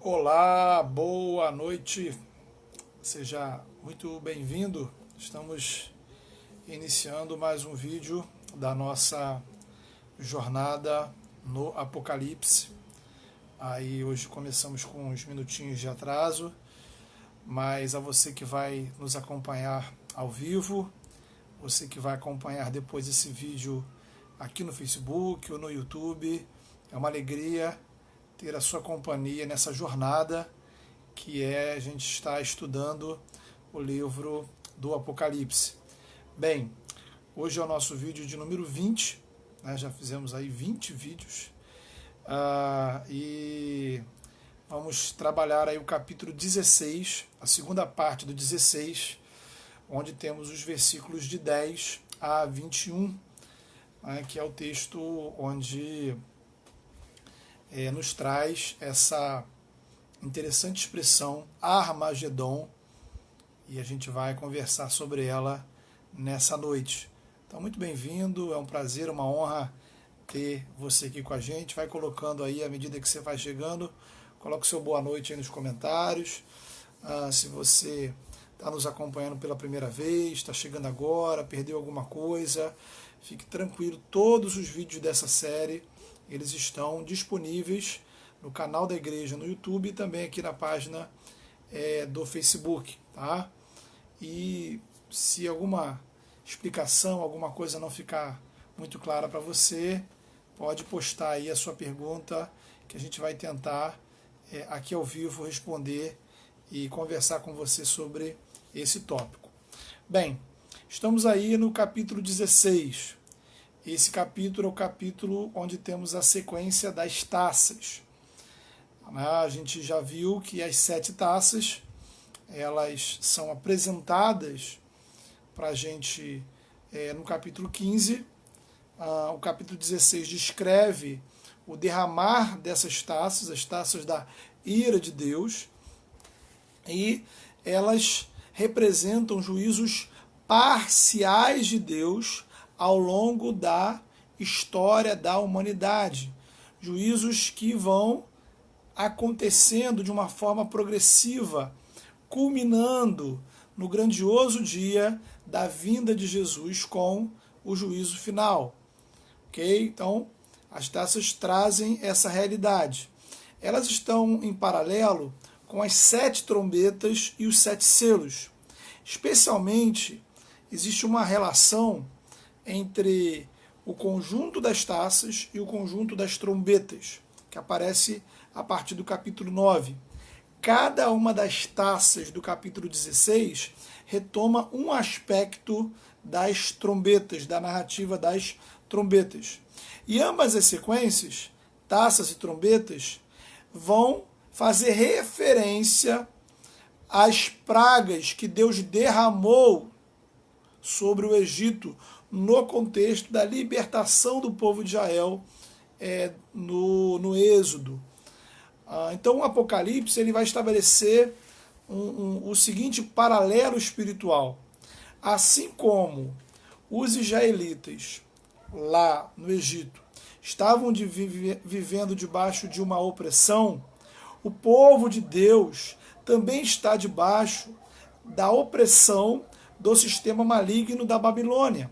Olá, boa noite, seja muito bem-vindo. Estamos iniciando mais um vídeo da nossa jornada no Apocalipse. Aí hoje começamos com uns minutinhos de atraso, mas a você que vai nos acompanhar ao vivo, você que vai acompanhar depois esse vídeo aqui no Facebook ou no YouTube, é uma alegria ter a sua companhia nessa jornada que a gente está estudando o livro do Apocalipse. Bem, hoje é o nosso vídeo de número 20, né? Já fizemos aí 20 vídeos e vamos trabalhar aí o capítulo 16, a segunda parte do 16, onde temos os versículos de 10 a 21, né, que é o texto onde nos traz essa interessante expressão Armagedon, e a gente vai conversar sobre ela nessa noite. Então, muito bem-vindo, é um prazer, uma honra ter você aqui com a gente. Vai colocando aí, à medida que você vai chegando, coloque o seu boa noite aí nos comentários. Se você está nos acompanhando pela primeira vez, está chegando agora, perdeu alguma coisa, fique tranquilo, todos os vídeos dessa série eles estão disponíveis no canal da igreja no YouTube e também aqui na página do Facebook, tá? E se alguma explicação, alguma coisa não ficar muito clara para você, pode postar aí a sua pergunta, que a gente vai tentar aqui ao vivo responder e conversar com você sobre esse tópico. Bem, estamos aí no capítulo 16. Esse capítulo é o capítulo onde temos a sequência das taças. A gente já viu que as 7 taças, elas são apresentadas para a gente no capítulo 15. O capítulo 16 descreve o derramar dessas taças, as taças da ira de Deus, e elas representam juízos parciais de Deus ao longo da história da humanidade. Juízos que vão acontecendo de uma forma progressiva, culminando no grandioso dia da vinda de Jesus com o juízo final. Ok? Então, as taças trazem essa realidade. Elas estão em paralelo com as 7 trombetas e os 7 selos. Especialmente, existe uma relação entre o conjunto das taças e o conjunto das trombetas, que aparece a partir do capítulo 9. Cada uma das taças do capítulo 16 retoma um aspecto das trombetas, da narrativa das trombetas. E ambas as sequências, taças e trombetas, vão fazer referência às pragas que Deus derramou sobre o Egito no contexto da libertação do povo de Israel no Êxodo. Então o Apocalipse ele vai estabelecer o seguinte paralelo espiritual. Assim como os israelitas lá no Egito estavam vivendo debaixo de uma opressão, o povo de Deus também está debaixo da opressão do sistema maligno da Babilônia.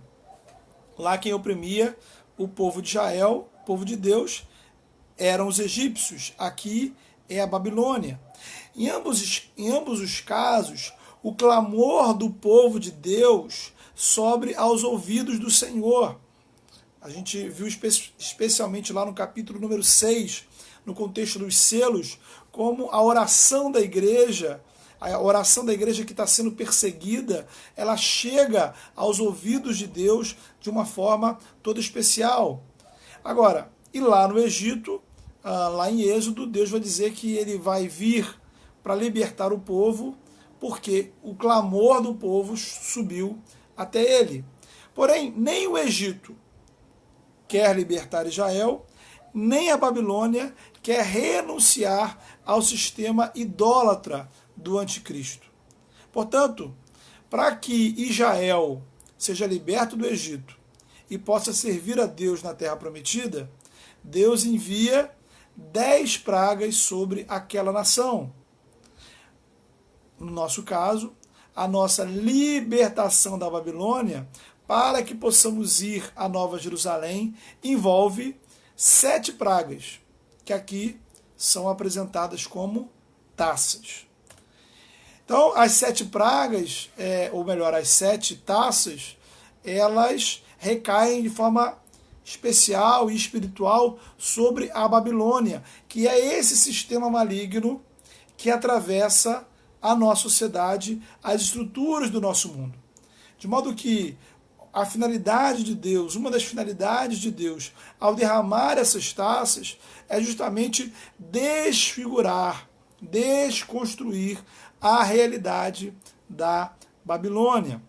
Lá quem oprimia o povo de Israel, o povo de Deus, eram os egípcios. Aqui é a Babilônia. Em ambos os casos, o clamor do povo de Deus sobe aos ouvidos do Senhor. A gente viu especialmente lá no capítulo número 6, no contexto dos selos, como a oração da igreja que está sendo perseguida, ela chega aos ouvidos de Deus de uma forma toda especial. Agora, e lá no Egito, lá em Êxodo, Deus vai dizer que ele vai vir para libertar o povo, porque o clamor do povo subiu até ele. Porém, nem o Egito quer libertar Israel, nem a Babilônia quer renunciar ao sistema idólatra do anticristo. Portanto, para que Israel seja liberto do Egito e possa servir a Deus na terra prometida, Deus envia 10 pragas sobre aquela nação. No nosso caso, a nossa libertação da Babilônia, para que possamos ir à Nova Jerusalém, envolve 7 pragas, que aqui são apresentadas como taças. Então, as 7 pragas, ou melhor, as 7 taças, elas recaem de forma especial e espiritual sobre a Babilônia, que é esse sistema maligno que atravessa a nossa sociedade, as estruturas do nosso mundo. De modo que a finalidade de Deus, uma das finalidades de Deus, ao derramar essas taças, é justamente desfigurar, desconstruir a realidade da Babilônia.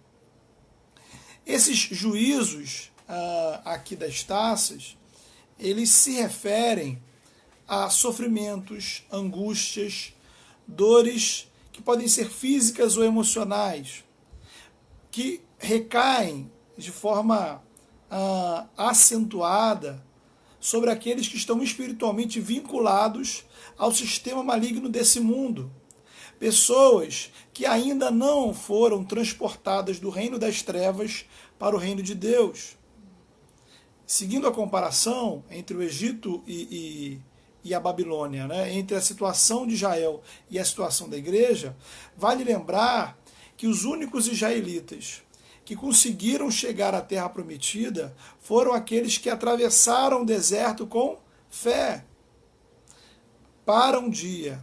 Esses juízos aqui das taças, eles se referem a sofrimentos, angústias, dores que podem ser físicas ou emocionais, que recaem de forma acentuada sobre aqueles que estão espiritualmente vinculados ao sistema maligno desse mundo. Pessoas que ainda não foram transportadas do reino das trevas para o reino de Deus. Seguindo a comparação entre o Egito e a Babilônia, né, entre a situação de Israel e a situação da igreja, vale lembrar que os únicos israelitas que conseguiram chegar à Terra Prometida foram aqueles que atravessaram o deserto com fé. Para um dia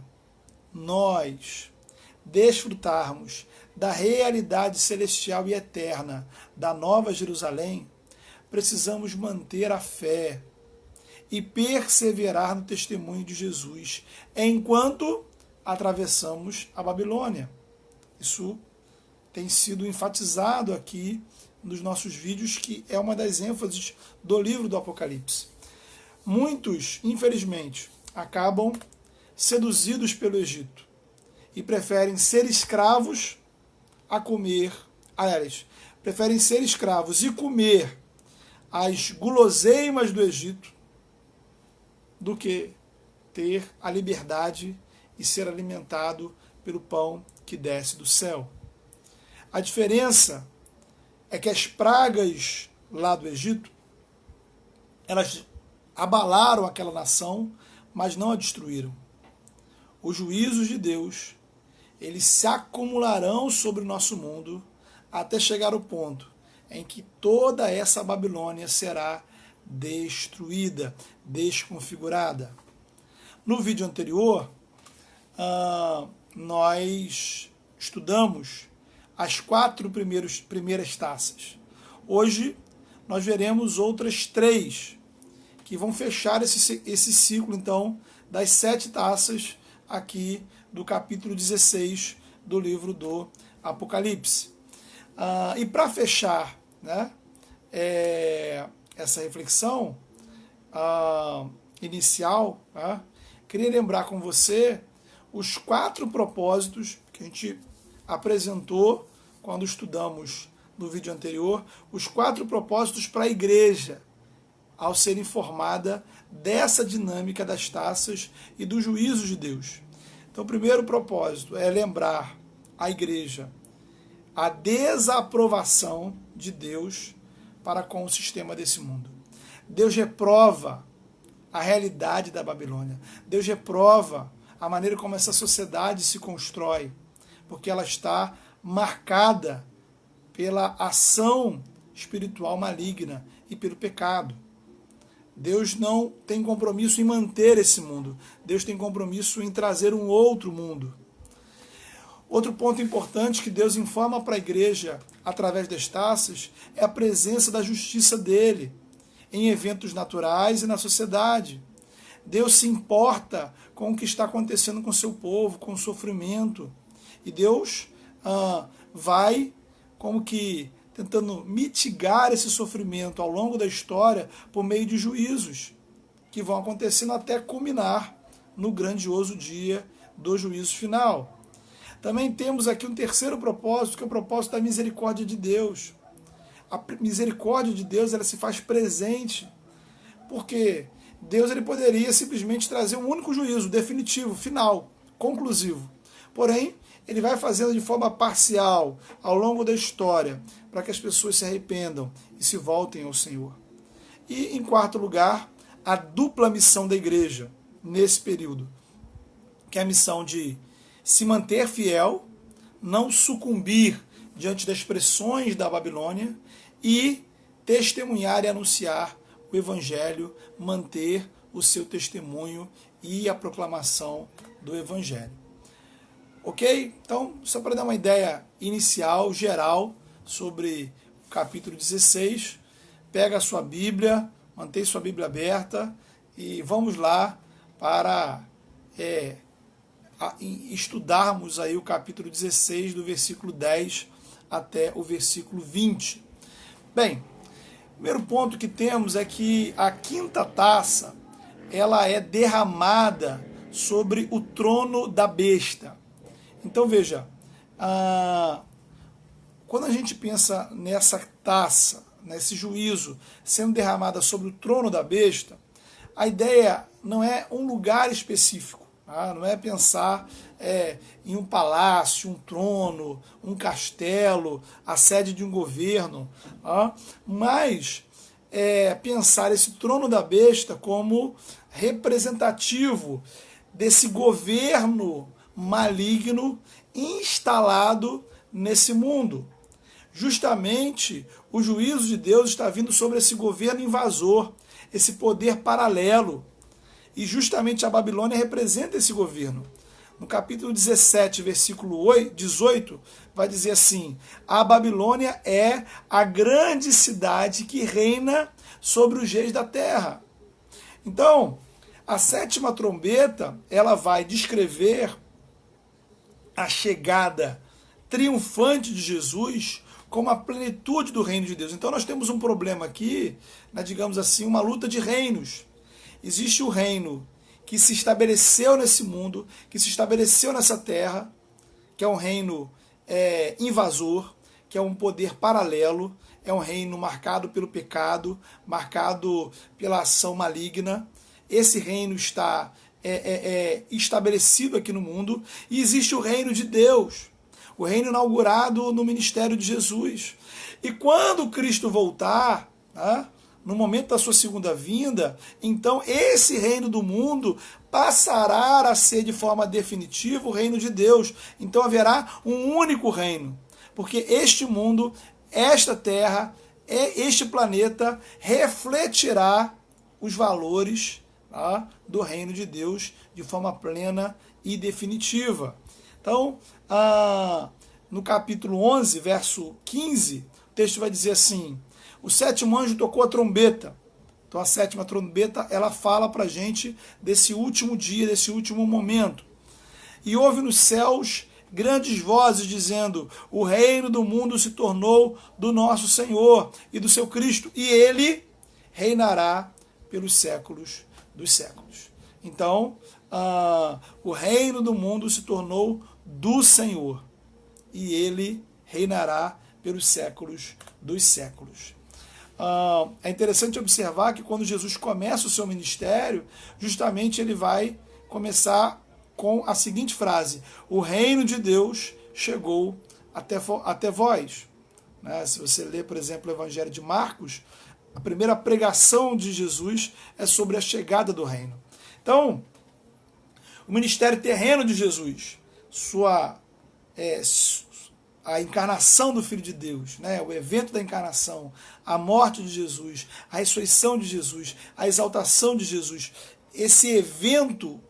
nós desfrutarmos da realidade celestial e eterna da Nova Jerusalém, precisamos manter a fé e perseverar no testemunho de Jesus enquanto atravessamos a Babilônia. Isso tem sido enfatizado aqui nos nossos vídeos, que é uma das ênfases do livro do Apocalipse. Muitos, infelizmente, acabam seduzidos pelo Egito e preferem ser escravos a comer, preferem ser escravos e comer as guloseimas do Egito do que ter a liberdade e ser alimentado pelo pão que desce do céu. A diferença é que as pragas lá do Egito, elas abalaram aquela nação, mas não a destruíram. Os juízos de Deus, eles se acumularão sobre o nosso mundo até chegar ao ponto em que toda essa Babilônia será destruída, desconfigurada. No vídeo anterior, nós estudamos as 4 primeiras taças. Hoje nós veremos outras 3 que vão fechar esse ciclo, então, das 7 taças aqui do capítulo 16 do livro do Apocalipse. E para fechar, né, essa reflexão inicial, queria lembrar com você os 4 propósitos que a gente apresentou quando estudamos no vídeo anterior, os 4 propósitos para a igreja ao ser informada dessa dinâmica das taças e dos juízos de Deus. Então, o primeiro propósito é lembrar a igreja a desaprovação de Deus para com o sistema desse mundo. Deus reprova a realidade da Babilônia. Deus reprova a maneira como essa sociedade se constrói, porque ela está marcada pela ação espiritual maligna e pelo pecado. Deus não tem compromisso em manter esse mundo. Deus tem compromisso em trazer um outro mundo. Outro ponto importante que Deus informa para a igreja através das taças é a presença da justiça dele em eventos naturais e na sociedade. Deus se importa com o que está acontecendo com o seu povo, com o sofrimento. E Deus vai como que tentando mitigar esse sofrimento ao longo da história por meio de juízos que vão acontecendo até culminar no grandioso dia do juízo final. Também temos aqui um terceiro propósito, que é o propósito da misericórdia de Deus. A misericórdia de Deus, ela se faz presente, porque Deus ele poderia simplesmente trazer um único juízo, definitivo, final, conclusivo. Porém, ele vai fazendo de forma parcial, ao longo da história, para que as pessoas se arrependam e se voltem ao Senhor. E, em quarto lugar, a dupla missão da igreja, nesse período, que é a missão de se manter fiel, não sucumbir diante das pressões da Babilônia e testemunhar e anunciar o Evangelho, manter o seu testemunho e a proclamação do Evangelho. Ok? Então, só para dar uma ideia inicial, geral, sobre o capítulo 16, pega a sua Bíblia, mantém sua Bíblia aberta e vamos lá para estudarmos aí o capítulo 16, do versículo 10 até o versículo 20. Bem, o primeiro ponto que temos é que a quinta taça ela é derramada sobre o trono da besta. Então veja, quando a gente pensa nessa taça, nesse juízo sendo derramada sobre o trono da besta, a ideia não é um lugar específico, tá? Não é pensar em um palácio, um trono, um castelo, a sede de um governo, tá? Mas pensar esse trono da besta como representativo desse governo maligno instalado nesse mundo. Justamente o juízo de Deus está vindo sobre esse governo invasor, esse poder paralelo. E justamente a Babilônia representa esse governo. No capítulo 17, versículo 18, vai dizer assim: a Babilônia é a grande cidade que reina sobre os reis da terra. Então, a sétima trombeta, ela vai descrever a chegada triunfante de Jesus como a plenitude do reino de Deus. Então nós temos um problema aqui, digamos assim, uma luta de reinos. Existe o reino que se estabeleceu nesse mundo, que se estabeleceu nessa terra, que é um reino invasor, que é um poder paralelo, é um reino marcado pelo pecado, marcado pela ação maligna. Esse reino está estabelecido aqui no mundo, e existe o reino de Deus, o reino inaugurado no ministério de Jesus. E quando Cristo voltar, no momento da sua segunda vinda, então esse reino do mundo passará a ser de forma definitiva o reino de Deus. Então haverá um único reino, porque este mundo, esta terra, este planeta refletirá os valores do reino de Deus de forma plena e definitiva. Então, no capítulo 11, verso 15, o texto vai dizer assim: o sétimo anjo tocou a trombeta. Então a sétima trombeta, ela fala para a gente desse último dia, desse último momento. E houve nos céus grandes vozes dizendo: o reino do mundo se tornou do nosso Senhor e do seu Cristo, e ele reinará pelos séculos dos séculos. Então, o reino do mundo se tornou do Senhor, e ele reinará pelos séculos dos séculos. É interessante observar que quando Jesus começa o seu ministério, justamente ele vai começar com a seguinte frase: o reino de Deus chegou até vós. Se você ler, por exemplo, o Evangelho de Marcos, a primeira pregação de Jesus é sobre a chegada do reino. Então, o ministério terreno de Jesus, a encarnação do Filho de Deus, o evento da encarnação, a morte de Jesus, a ressurreição de Jesus, a exaltação de Jesus, esse evento,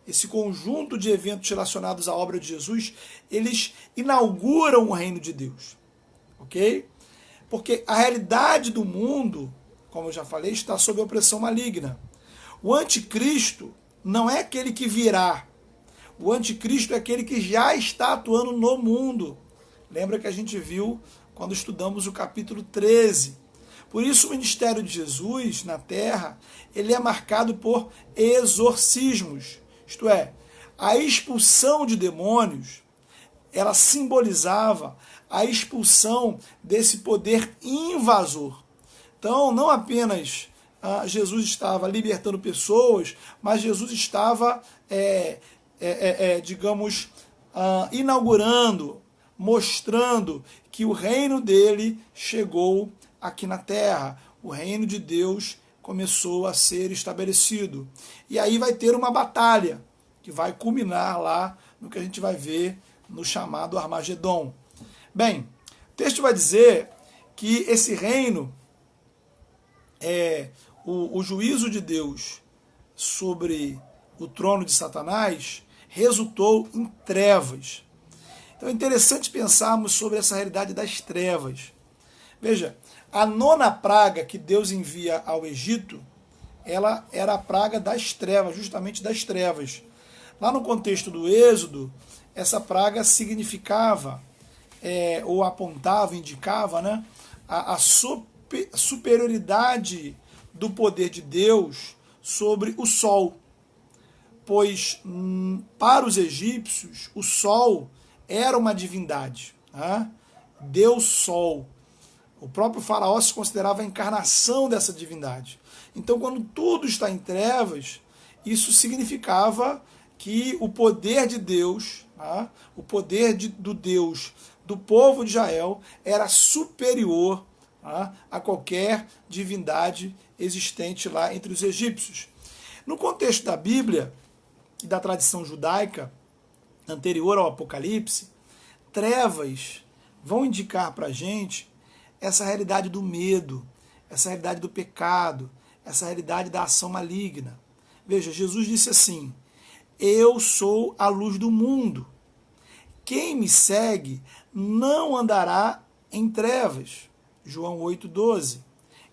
esse conjunto de eventos relacionados à obra de Jesus, eles inauguram o reino de Deus. Ok? Porque a realidade do mundo, como eu já falei, está sob a opressão maligna. O anticristo não é aquele que virá. O anticristo é aquele que já está atuando no mundo. Lembra que a gente viu quando estudamos o capítulo 13. Por isso o ministério de Jesus na terra, ele é marcado por exorcismos. Isto é, a expulsão de demônios, ela simbolizava a expulsão desse poder invasor. Então, não apenas Jesus estava libertando pessoas, mas Jesus estava, digamos, inaugurando, mostrando que o reino dele chegou aqui na terra. O reino de Deus começou a ser estabelecido. E aí vai ter uma batalha, que vai culminar lá no que a gente vai ver no chamado Armagedon. Bem, o texto vai dizer que esse reino, o juízo de Deus sobre o trono de Satanás, resultou em trevas. Então é interessante pensarmos sobre essa realidade das trevas. Veja, a 9ª praga que Deus envia ao Egito, ela era a praga das trevas, justamente das trevas. Lá no contexto do Êxodo, essa praga significava, ou apontava, indicava, né, a superioridade do poder de Deus sobre o sol. Pois para os egípcios, o sol era uma divindade. Né? Deus Sol. O próprio faraó se considerava a encarnação dessa divindade. Então, quando tudo está em trevas, isso significava que o poder de Deus, o poder do Deus do povo de Israel, era superior a qualquer divindade existente lá entre os egípcios. No contexto da Bíblia e da tradição judaica anterior ao Apocalipse, trevas vão indicar para a gente essa realidade do medo, essa realidade do pecado, essa realidade da ação maligna. Veja, Jesus disse assim: eu sou a luz do mundo. Quem me segue não andará em trevas. João 8,12.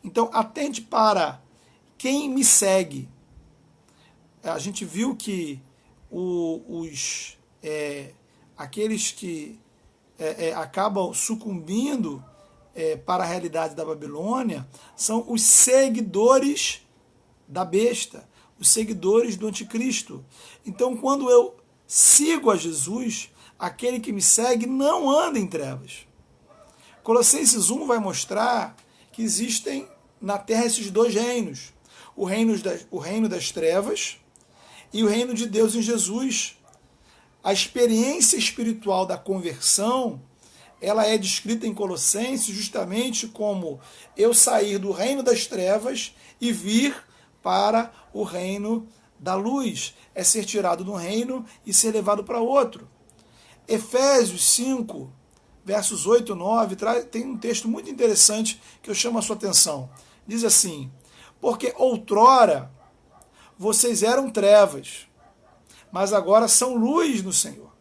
Então, atente para quem me segue. A gente viu que aqueles que acabam sucumbindo para a realidade da Babilônia são os seguidores da besta, os seguidores do anticristo. Então, quando eu sigo a Jesus, aquele que me segue não anda em trevas. Colossenses 1 vai mostrar que existem na terra esses dois reinos, o reino das trevas e o reino de Deus em Jesus. A experiência espiritual da conversão, ela é descrita em Colossenses justamente como eu sair do reino das trevas e vir para o reino da luz. É ser tirado de um reino e ser levado para outro. Efésios 5, versos 8 e 9, tem um texto muito interessante que eu chamo a sua atenção. Diz assim: porque outrora vocês eram trevas, mas agora são luz no Senhor.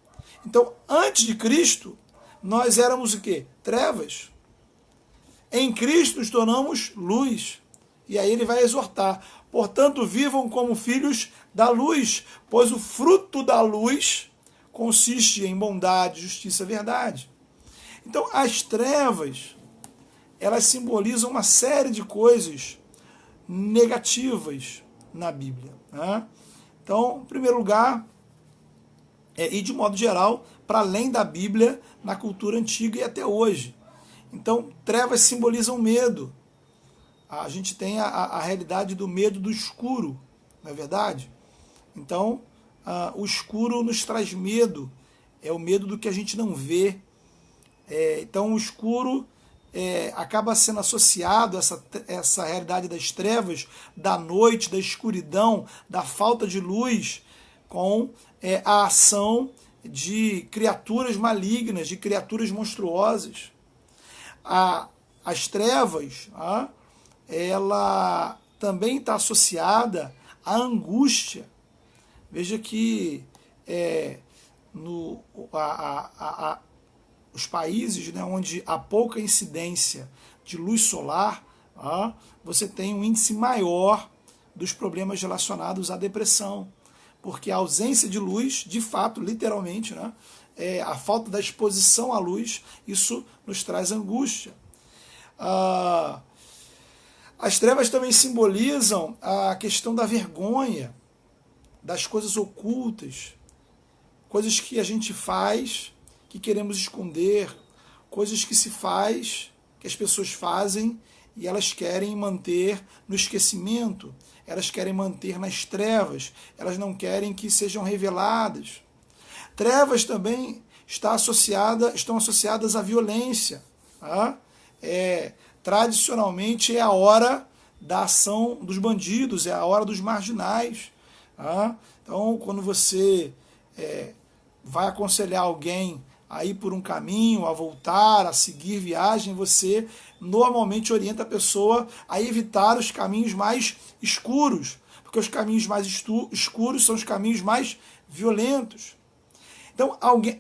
Então, antes de Cristo, nós éramos o quê? Trevas. Em Cristo nos tornamos luz. E aí ele vai exortar: portanto, vivam como filhos da luz, pois o fruto da luz consiste em bondade, justiça e verdade. Então, as trevas, elas simbolizam uma série de coisas negativas na Bíblia. Né? Então, em primeiro lugar, e de modo geral, para além da Bíblia, na cultura antiga e até hoje. Então, trevas simbolizam medo. A gente tem a realidade do medo do escuro, não é verdade? Então, o escuro nos traz medo, é o medo do que a gente não vê. Então, o escuro acaba sendo associado a essa realidade das trevas, da noite, da escuridão, da falta de luz, com a ação de criaturas malignas, de criaturas monstruosas. As trevas, ela também está associada à angústia. Veja que os países, né, onde há pouca incidência de luz solar, você tem um índice maior dos problemas relacionados à depressão, porque a ausência de luz, de fato, literalmente, né, a falta da exposição à luz, isso nos traz angústia. As trevas também simbolizam a questão da vergonha, das coisas ocultas, coisas que a gente faz, que queremos esconder, coisas que se faz, que as pessoas fazem e elas querem manter no esquecimento, elas querem manter nas trevas, elas não querem que sejam reveladas. Trevas também estão associadas à violência. Tá? Tradicionalmente é a hora da ação dos bandidos, é a hora dos marginais. Tá? Então, quando você vai aconselhar alguém a ir por um caminho, a voltar, a seguir viagem, você normalmente orienta a pessoa a evitar os caminhos mais escuros, porque os caminhos mais escuros são os caminhos mais violentos.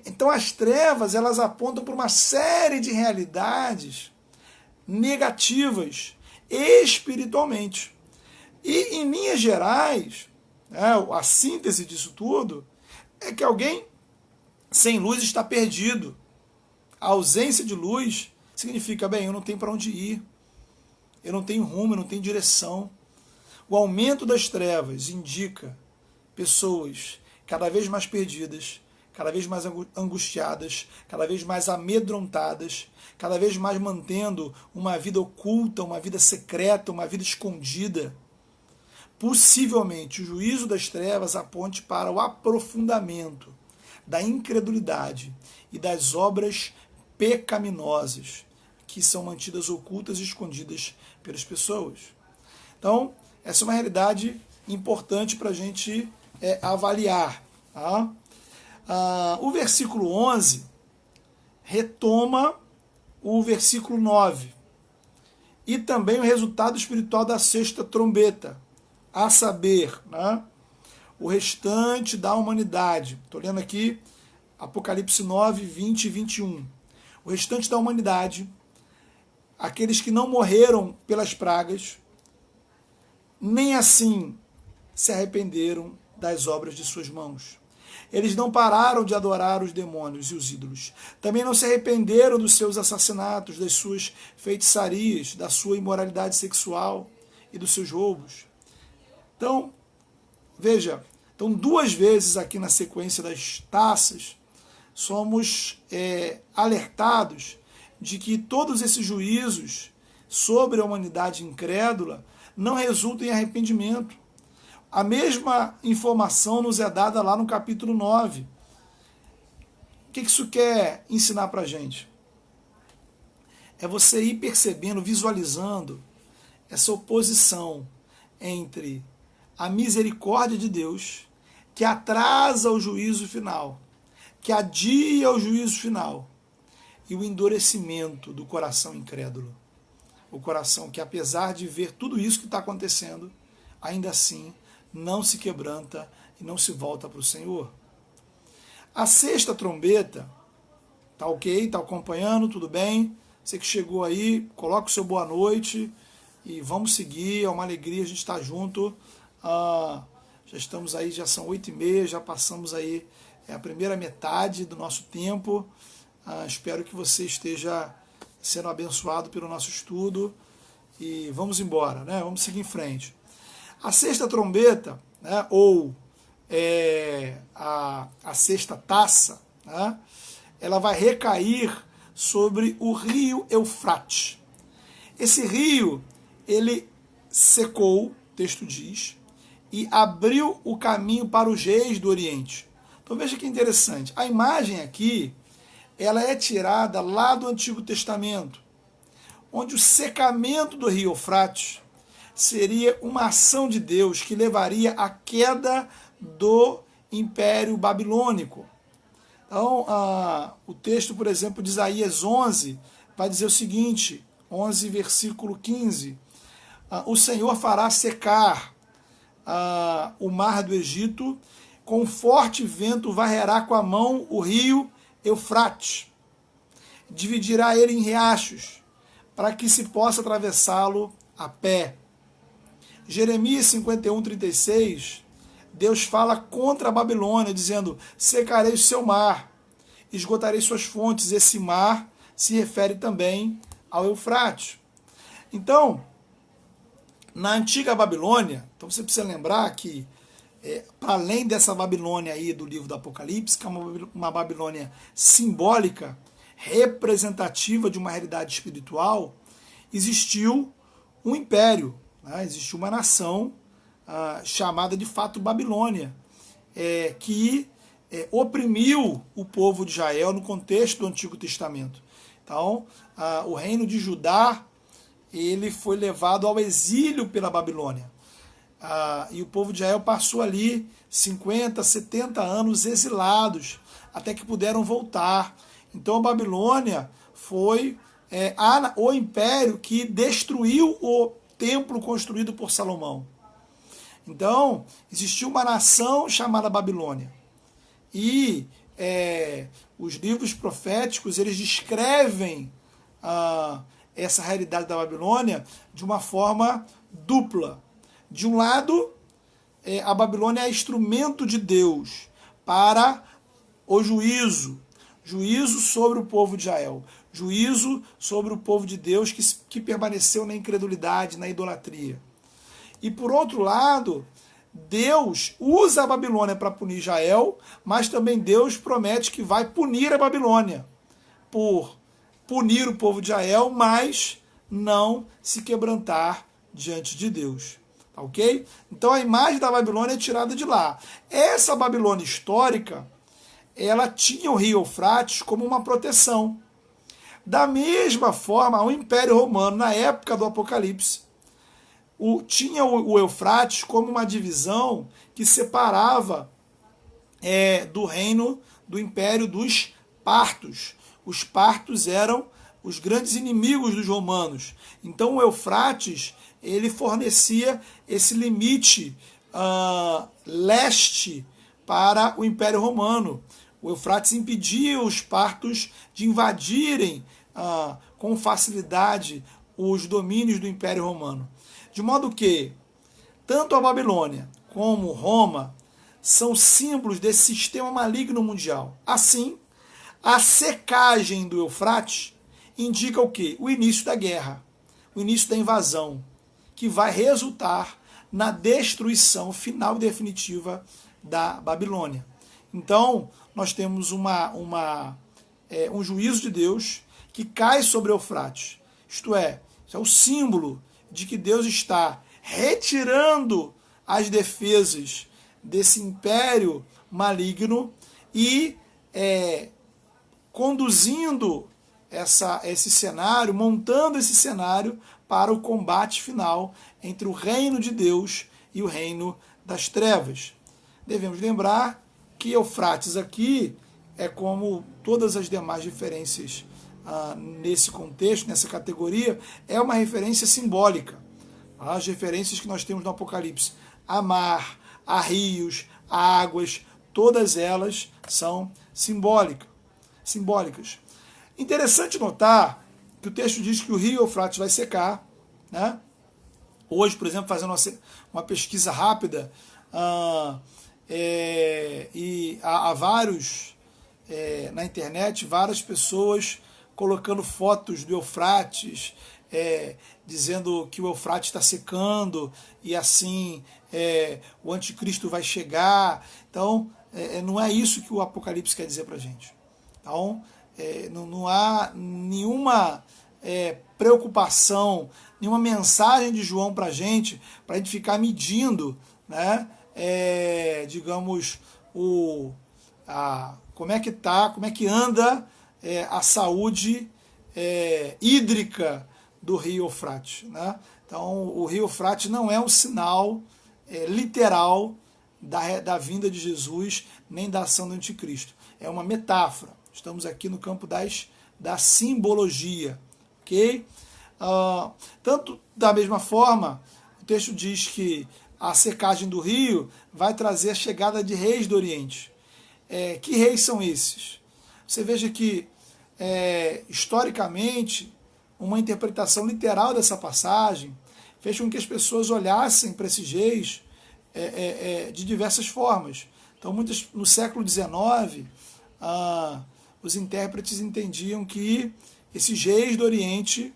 Então as trevas, elas apontam para uma série de realidades negativas espiritualmente. E, em linhas gerais, a síntese disso tudo é que alguém sem luz está perdido. A ausência de luz significa, bem, eu não tenho para onde ir, eu não tenho rumo, eu não tenho direção. O aumento das trevas indica pessoas cada vez mais perdidas, cada vez mais angustiadas, cada vez mais amedrontadas, cada vez mais mantendo uma vida oculta, uma vida secreta, uma vida escondida. Possivelmente o juízo das trevas aponte para o aprofundamento da incredulidade e das obras pecaminosas que são mantidas ocultas e escondidas pelas pessoas. Então, essa é uma realidade importante para a gente avaliar. Tá? O versículo 11 retoma o versículo 9 e também o resultado espiritual da sexta trombeta, a saber, né, o restante da humanidade. Estou lendo aqui Apocalipse 9, 20 e 21. O restante da humanidade, aqueles que não morreram pelas pragas, nem assim se arrependeram das obras de suas mãos. Eles não pararam de adorar os demônios e os ídolos. Também não se arrependeram dos seus assassinatos, das suas feitiçarias, da sua imoralidade sexual e dos seus roubos. Então, veja, duas vezes aqui na sequência das taças, somos alertados de que todos esses juízos sobre a humanidade incrédula não resultam em arrependimento. A mesma informação nos é dada lá no capítulo 9. O que isso quer ensinar para a gente? É você ir percebendo, visualizando essa oposição entre a misericórdia de Deus, que atrasa o juízo final, que adia o juízo final, e o endurecimento do coração incrédulo. O coração que, apesar de ver tudo isso que está acontecendo, ainda assim não se quebranta e não se volta para o Senhor. A sexta trombeta, tá ok? Tá acompanhando? Tudo bem? Você que chegou aí, coloca o seu boa noite e vamos seguir. É uma alegria a gente estar junto. Já estamos aí, já são 8h30, já passamos aí a primeira metade do nosso tempo. Espero que você esteja sendo abençoado pelo nosso estudo e vamos embora, né? Vamos seguir em frente. A sexta trombeta, né, ou a sexta taça, né, ela vai recair sobre o rio Eufrates. Esse rio, ele secou, o texto diz, e abriu o caminho para os reis do Oriente. Então veja que interessante. A imagem aqui, ela é tirada lá do Antigo Testamento, onde o secamento do rio Eufrates seria uma ação de Deus que levaria à queda do Império Babilônico. Então, o texto, por exemplo, de Isaías 11, vai dizer o seguinte, 11, versículo 15, o Senhor fará secar o mar do Egito, com forte vento varrerá com a mão o rio Eufrates, dividirá ele em riachos, para que se possa atravessá-lo a pé. Jeremias 51, 36, Deus fala contra a Babilônia, dizendo, secarei o seu mar, esgotarei suas fontes. Esse mar se refere também ao Eufrates. Então, na antiga Babilônia, então você precisa lembrar que, para além dessa Babilônia aí do livro do Apocalipse, que é uma Babilônia simbólica, representativa de uma realidade espiritual, existiu um império, né? Existiu uma nação chamada de fato Babilônia, que oprimiu o povo de Israel no contexto do Antigo Testamento. Então, o reino de Judá, ele foi levado ao exílio pela Babilônia. E o povo de Israel passou ali 50, 70 anos exilados, até que puderam voltar. Então a Babilônia foi o império que destruiu o templo construído por Salomão. Então, existiu uma nação chamada Babilônia. E os livros proféticos, eles descrevem essa realidade da Babilônia de uma forma dupla. De um lado, a Babilônia é instrumento de Deus para o juízo sobre o povo de Israel, juízo sobre o povo de Deus que permaneceu na incredulidade, na idolatria. E por outro lado, Deus usa a Babilônia para punir Israel, mas também Deus promete que vai punir a Babilônia por punir o povo de Israel, mas não se quebrantar diante de Deus. Ok? Então a imagem da Babilônia é tirada de lá. Essa Babilônia histórica, ela tinha o rio Eufrates como uma proteção. Da mesma forma, o Império Romano, na época do Apocalipse, tinha o Eufrates como uma divisão que separava do reino do Império dos Partos. Os partos eram os grandes inimigos dos romanos. Então o Eufrates, ele fornecia esse limite leste para o Império Romano. O Eufrates impedia os partos de invadirem com facilidade os domínios do Império Romano. De modo que tanto a Babilônia como Roma são símbolos desse sistema maligno mundial. Assim, a secagem do Eufrates indica o quê? O início da guerra, o início da invasão, que vai resultar na destruição final e definitiva da Babilônia. Então, nós temos um juízo de Deus que cai sobre o Eufrates. Isto é o símbolo de que Deus está retirando as defesas desse império maligno e conduzindo esse cenário, montando esse cenário para o combate final entre o reino de Deus e o reino das trevas. Devemos lembrar que Eufrates aqui é como todas as demais referências nesse contexto, nessa categoria, é uma referência simbólica. As referências que nós temos no Apocalipse, a mar, a rios, a águas, todas elas são simbólicas. Interessante notar que o texto diz que o rio Eufrates vai secar, né? Hoje, por exemplo, fazendo uma pesquisa rápida, e há vários, na internet, várias pessoas colocando fotos do Eufrates, dizendo que o Eufrates está secando e assim o anticristo vai chegar. Então, não é isso que o Apocalipse quer dizer para a gente. Então, não há nenhuma preocupação, nenhuma mensagem de João para a gente ficar medindo, né, digamos, como é que tá, como é que anda a saúde hídrica do rio Eufrates, né? Então, o rio Eufrates não é um sinal literal da vinda de Jesus, nem da ação do anticristo. É uma metáfora. Estamos aqui no campo da simbologia. Ok? Tanto da mesma forma, o texto diz que a secagem do rio vai trazer a chegada de reis do Oriente. Que reis são esses? Você veja que, historicamente, uma interpretação literal dessa passagem fez com que as pessoas olhassem para esses reis de diversas formas. Então, no século XIX, os intérpretes entendiam que esses reis do Oriente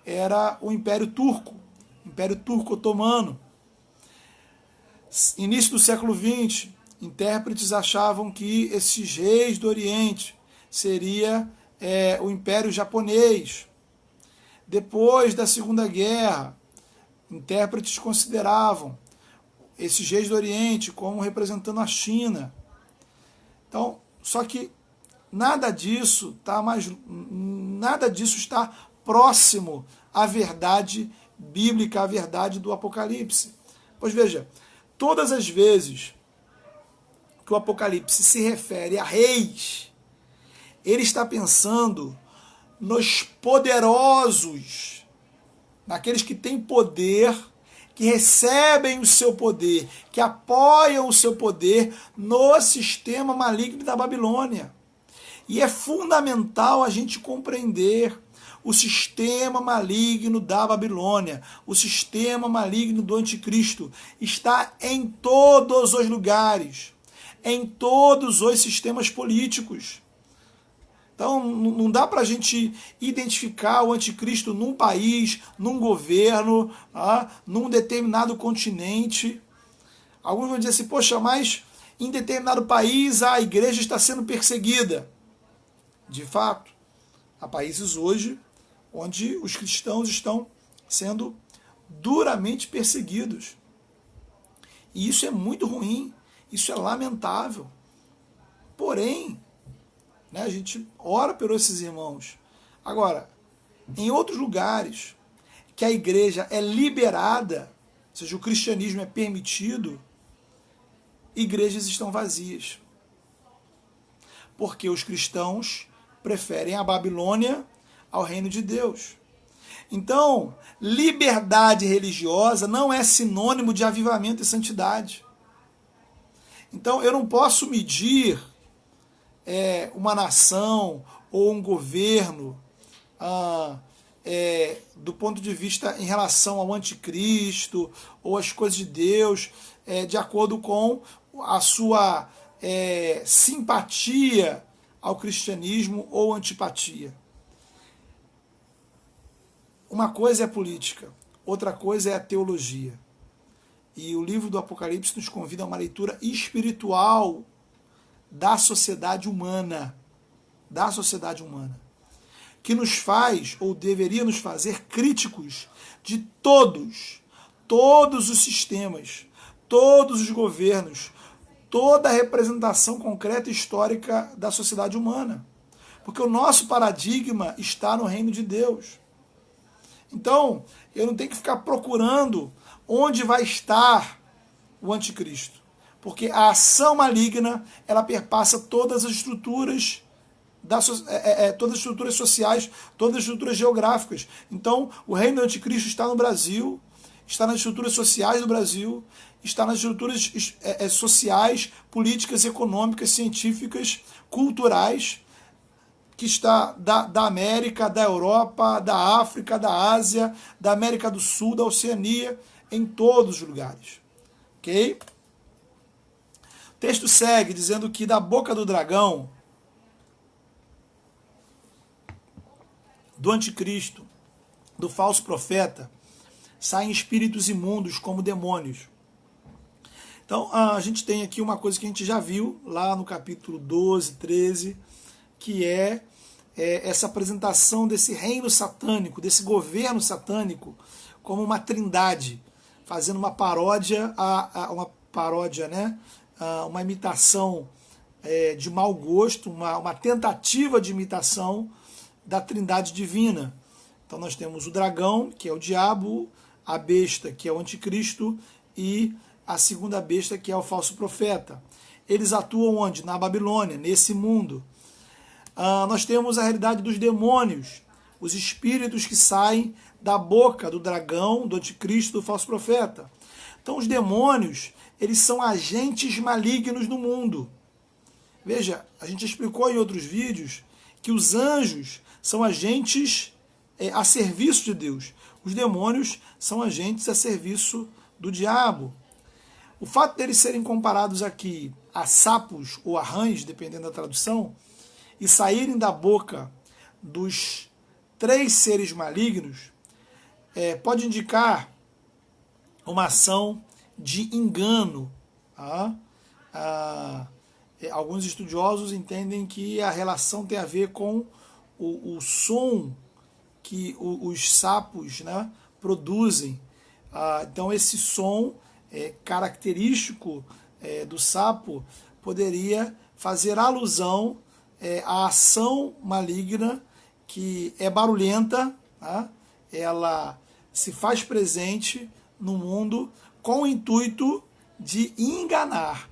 era o Império Turco Otomano. Início do século XX, intérpretes achavam que esses reis do Oriente seria o Império Japonês. Depois da Segunda Guerra, Intérpretes consideravam esses reis do Oriente como representando a China. Então, só que nada disso está próximo à verdade bíblica, à verdade do Apocalipse. Pois veja, todas as vezes que o Apocalipse se refere a reis, ele está pensando nos poderosos, naqueles que têm poder, que recebem o seu poder, que apoiam o seu poder no sistema maligno da Babilônia. E é fundamental a gente compreender o sistema maligno da Babilônia, o sistema maligno do anticristo, está em todos os lugares, em todos os sistemas políticos. Então, não dá para a gente identificar o anticristo num país, num governo, num determinado continente. Alguns vão dizer assim, poxa, mas em determinado país a igreja está sendo perseguida. De fato, há países hoje onde os cristãos estão sendo duramente perseguidos. E isso é muito ruim, isso é lamentável. Porém, a gente ora por esses irmãos. Agora, em outros lugares que a igreja é liberada, ou seja, o cristianismo é permitido, igrejas estão vazias. Porque os cristãos preferem a Babilônia ao reino de Deus. Então, liberdade religiosa não é sinônimo de avivamento e santidade. Então, eu não posso medir uma nação ou um governo do ponto de vista em relação ao anticristo ou às coisas de Deus, de acordo com a sua simpatia ao cristianismo ou antipatia. Uma coisa é a política, outra coisa é a teologia. E o livro do Apocalipse nos convida a uma leitura espiritual da sociedade humana, que nos faz, ou deveria nos fazer, críticos de todos os sistemas, todos os governos, toda a representação concreta e histórica da sociedade humana. Porque o nosso paradigma está no reino de Deus. Então, eu não tenho que ficar procurando onde vai estar o anticristo. Porque a ação maligna, ela perpassa todas as estruturas, todas as estruturas sociais, todas as estruturas geográficas. Então, o reino do anticristo está no Brasil, está nas estruturas sociais do Brasil, está nas estruturas sociais, políticas, econômicas, científicas, culturais, que está da América, da Europa, da África, da Ásia, da América do Sul, da Oceania, em todos os lugares. Ok? O texto segue dizendo que da boca do dragão, do anticristo, do falso profeta, saem espíritos imundos como demônios. Então, a gente tem aqui uma coisa que a gente já viu lá no capítulo 12, 13, que é essa apresentação desse reino satânico, desse governo satânico, como uma trindade, fazendo uma paródia, uma imitação de mau gosto, uma tentativa de imitação da trindade divina. Então nós temos o dragão, que é o diabo, a besta, que é o anticristo, e a segunda besta, que é o falso profeta. Eles atuam onde? Na Babilônia, nesse mundo. Nós temos a realidade dos demônios, os espíritos que saem da boca do dragão, do anticristo, do falso profeta. Então os demônios, eles são agentes malignos no mundo. Veja, a gente explicou em outros vídeos que os anjos são agentes a serviço de Deus. Os demônios são agentes a serviço do diabo. O fato deles serem comparados aqui a sapos ou a rãs, dependendo da tradução, e saírem da boca dos 3 seres malignos, pode indicar uma ação de engano. Alguns estudiosos entendem que a relação tem a ver com o som que os sapos produzem Então esse som característico do sapo poderia fazer alusão à ação maligna que é barulhenta, tá? Ela se faz presente no mundo com o intuito de enganar.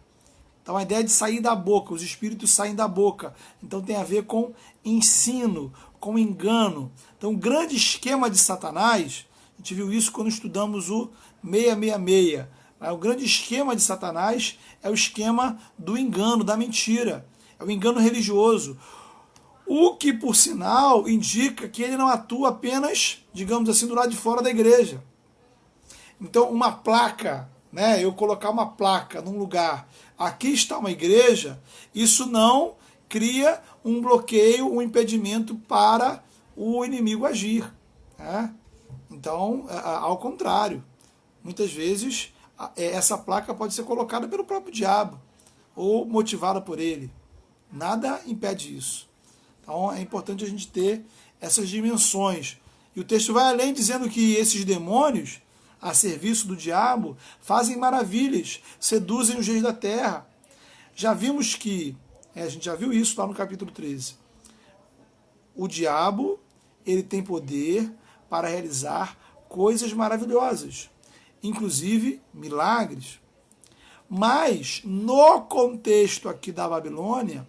Então a ideia de sair da boca, os espíritos saem da boca. Então tem a ver com ensino, com engano. Então o grande esquema de Satanás, a gente viu isso quando estudamos o 666. O grande esquema de Satanás é o esquema do engano, da mentira. É o engano religioso. O que, por sinal, indica que ele não atua apenas, digamos assim, do lado de fora da igreja. Então uma placa, eu colocar uma placa num lugar, aqui está uma igreja, isso não cria um bloqueio, um impedimento para o inimigo agir. Então, ao contrário, muitas vezes essa placa pode ser colocada pelo próprio diabo ou motivada por ele. Nada impede isso. Então é importante a gente ter essas dimensões. E o texto vai além dizendo que esses demônios, a serviço do diabo, fazem maravilhas, seduzem os reis da terra. Já vimos que, a gente já viu isso lá no capítulo 13. O diabo, ele tem poder para realizar coisas maravilhosas, inclusive milagres. Mas, no contexto aqui da Babilônia,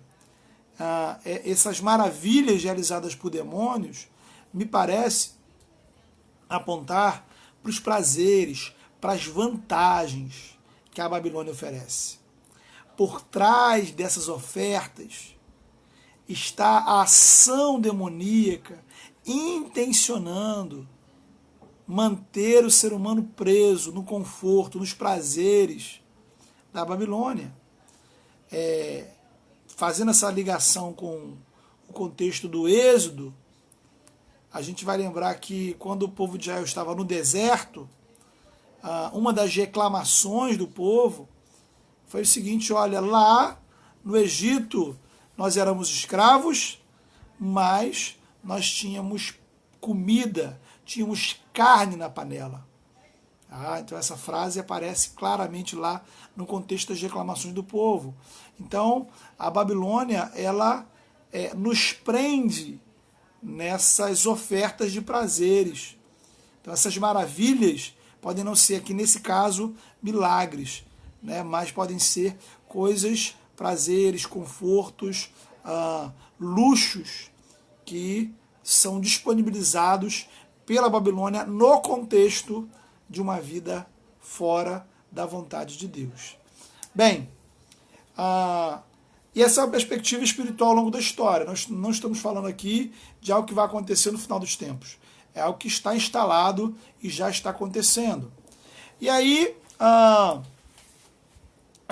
essas maravilhas realizadas por demônios, me parece apontar para os prazeres, para as vantagens que a Babilônia oferece. Por trás dessas ofertas está a ação demoníaca intencionando manter o ser humano preso no conforto, nos prazeres da Babilônia. Fazendo essa ligação com o contexto do Êxodo, a gente vai lembrar que quando o povo de Israel estava no deserto, uma das reclamações do povo foi o seguinte: olha, lá no Egito nós éramos escravos, mas nós tínhamos comida, tínhamos carne na panela. Então essa frase aparece claramente lá no contexto das reclamações do povo. Então a Babilônia, ela nos prende nessas ofertas de prazeres. Então essas maravilhas podem não ser, aqui nesse caso, milagres, mas podem ser coisas, prazeres, confortos, luxos que são disponibilizados pela Babilônia no contexto de uma vida fora da vontade de Deus. Bem, e essa é a perspectiva espiritual ao longo da história. Nós não estamos falando aqui de algo que vai acontecer no final dos tempos. É algo que está instalado e já está acontecendo. E aí a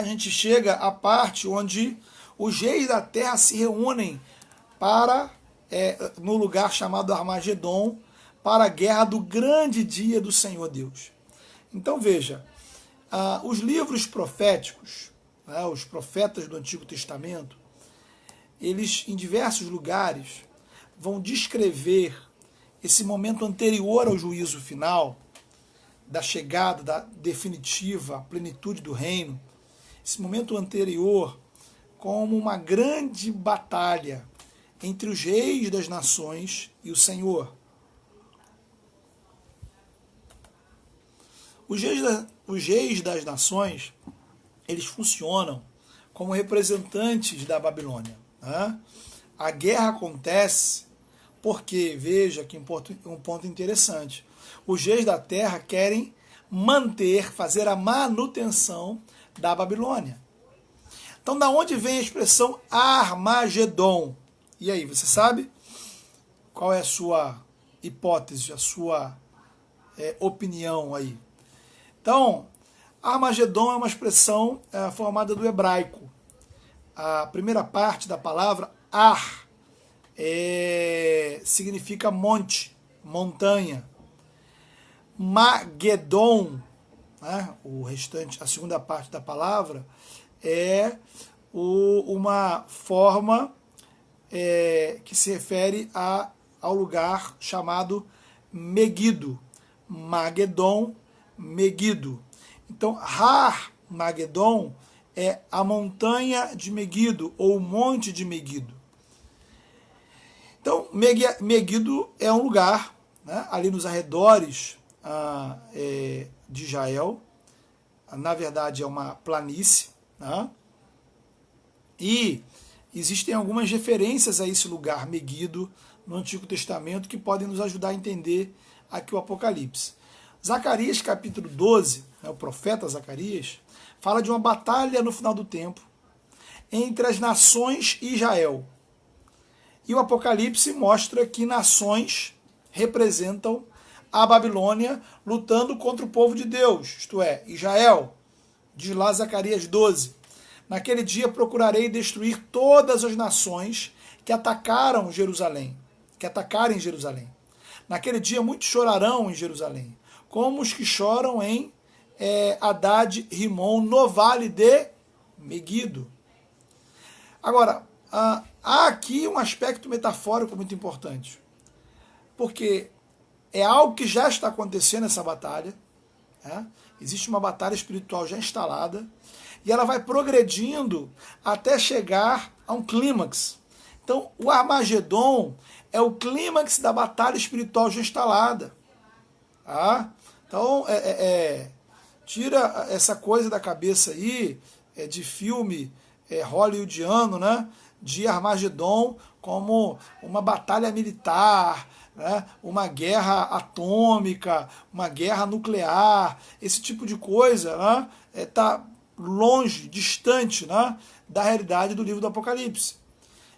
gente chega à parte onde os reis da terra se reúnem no lugar chamado Armagedon, para a guerra do grande dia do Senhor Deus. Então veja, os livros proféticos, os profetas do Antigo Testamento, eles em diversos lugares vão descrever esse momento anterior ao juízo final, da chegada da definitiva plenitude do reino, esse momento anterior como uma grande batalha entre os reis das nações e o Senhor. Os reis das nações, eles funcionam como representantes da Babilônia. A guerra acontece porque, veja que um ponto interessante, os reis da terra querem fazer a manutenção da Babilônia. Então, da onde vem a expressão Armagedon? E aí, você sabe? Qual é a sua hipótese, a sua opinião aí? Então, Armagedon é uma expressão formada do hebraico. A primeira parte da palavra, Ar, significa monte, montanha. Magedon, o restante, a segunda parte da palavra, é uma forma que se refere ao lugar chamado Megido. Magedon, Megido. Então, Har Magedon é a montanha de Megido, ou o monte de Megido. Então, Megido é um lugar, né, ali nos arredores de Israel. Na verdade, é uma planície, né? E existem algumas referências a esse lugar, Megido, no Antigo Testamento, que podem nos ajudar a entender aqui o Apocalipse. Zacarias, capítulo 12, né, o profeta Zacarias, fala de uma batalha no final do tempo entre as nações e Israel. E o Apocalipse mostra que nações representam a Babilônia lutando contra o povo de Deus, isto é, Israel. Diz lá Zacarias 12. Naquele dia procurarei destruir todas as nações que atacarem Jerusalém. Naquele dia muitos chorarão em Jerusalém, como os que choram em Haddad Rimon, no vale de Megido. Agora, há aqui um aspecto metafórico muito importante, porque é algo que já está acontecendo essa batalha, né? Existe uma batalha espiritual já instalada, e ela vai progredindo até chegar a um clímax. Então, o Armagedon é o clímax da batalha espiritual já instalada. Tá? Então, tira essa coisa da cabeça aí, de filme hollywoodiano, né? De Armagedon como uma batalha militar, né? Uma guerra atômica, uma guerra nuclear, esse tipo de coisa, né? Está longe, distante, né? Da realidade do livro do Apocalipse.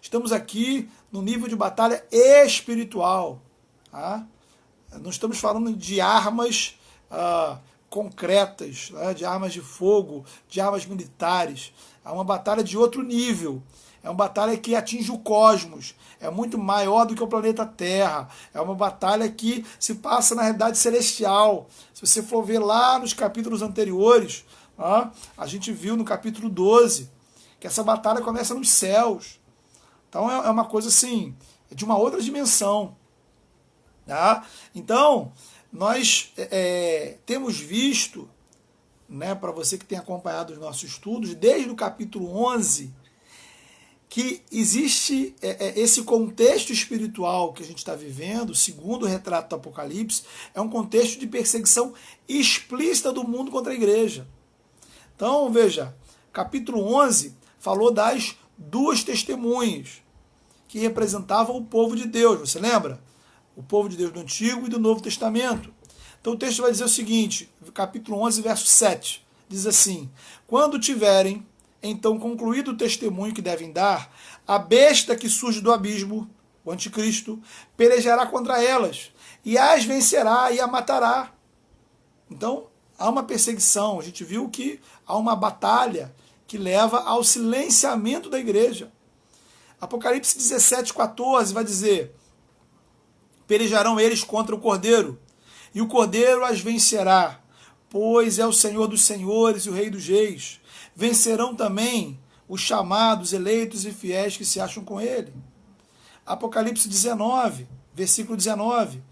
Estamos aqui no nível de batalha espiritual. Tá? Não estamos falando de armas concretas, né? De armas de fogo, de armas militares. É uma batalha de outro nível. É uma batalha que atinge o cosmos. É muito maior do que o planeta Terra. É uma batalha que se passa na realidade celestial. Se você for ver lá nos capítulos anteriores, a gente viu no capítulo 12 que essa batalha começa nos céus. Então é uma coisa assim, de uma outra dimensão. Tá? Então, nós temos visto, né, para você que tem acompanhado os nossos estudos, desde o capítulo 11, que existe esse contexto espiritual que a gente está vivendo, segundo o retrato do Apocalipse, é um contexto de perseguição explícita do mundo contra a igreja. Então, veja, capítulo 11 falou das duas testemunhas que representavam o povo de Deus, você lembra? O povo de Deus do Antigo e do Novo Testamento. Então o texto vai dizer o seguinte, capítulo 11, verso 7, diz assim: quando tiverem então concluído o testemunho que devem dar, a besta que surge do abismo, o anticristo, pelejará contra elas, e as vencerá e a matará. Então, há uma perseguição. A gente viu que há uma batalha que leva ao silenciamento da igreja. Apocalipse 17, 14 vai dizer: pelejarão eles contra o Cordeiro, e o Cordeiro as vencerá, pois é o Senhor dos senhores e o Rei dos reis. Vencerão também os chamados, eleitos e fiéis que se acham com ele. Apocalipse 19, versículo 19.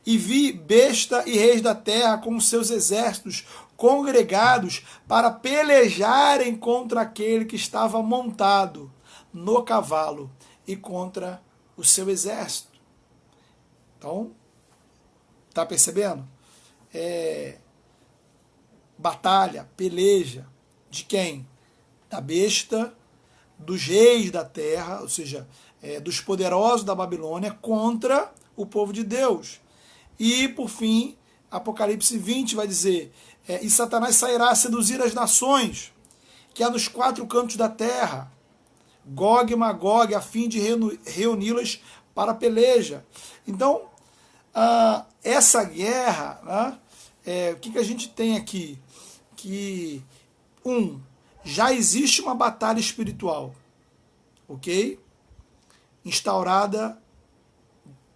E vi besta e reis da terra com os seus exércitos congregados para pelejarem contra aquele que estava montado no cavalo e contra o seu exército. Então, está percebendo? Batalha, peleja, de quem? Da besta, dos reis da terra, ou seja, dos poderosos da Babilônia contra o povo de Deus. E, por fim, Apocalipse 20 vai dizer: e Satanás sairá a seduzir as nações que há nos quatro cantos da terra, Gog e Magog, a fim de reuni-las para a peleja. Então, essa guerra, né, o que a gente tem aqui? Que, já existe uma batalha espiritual, ok? Instaurada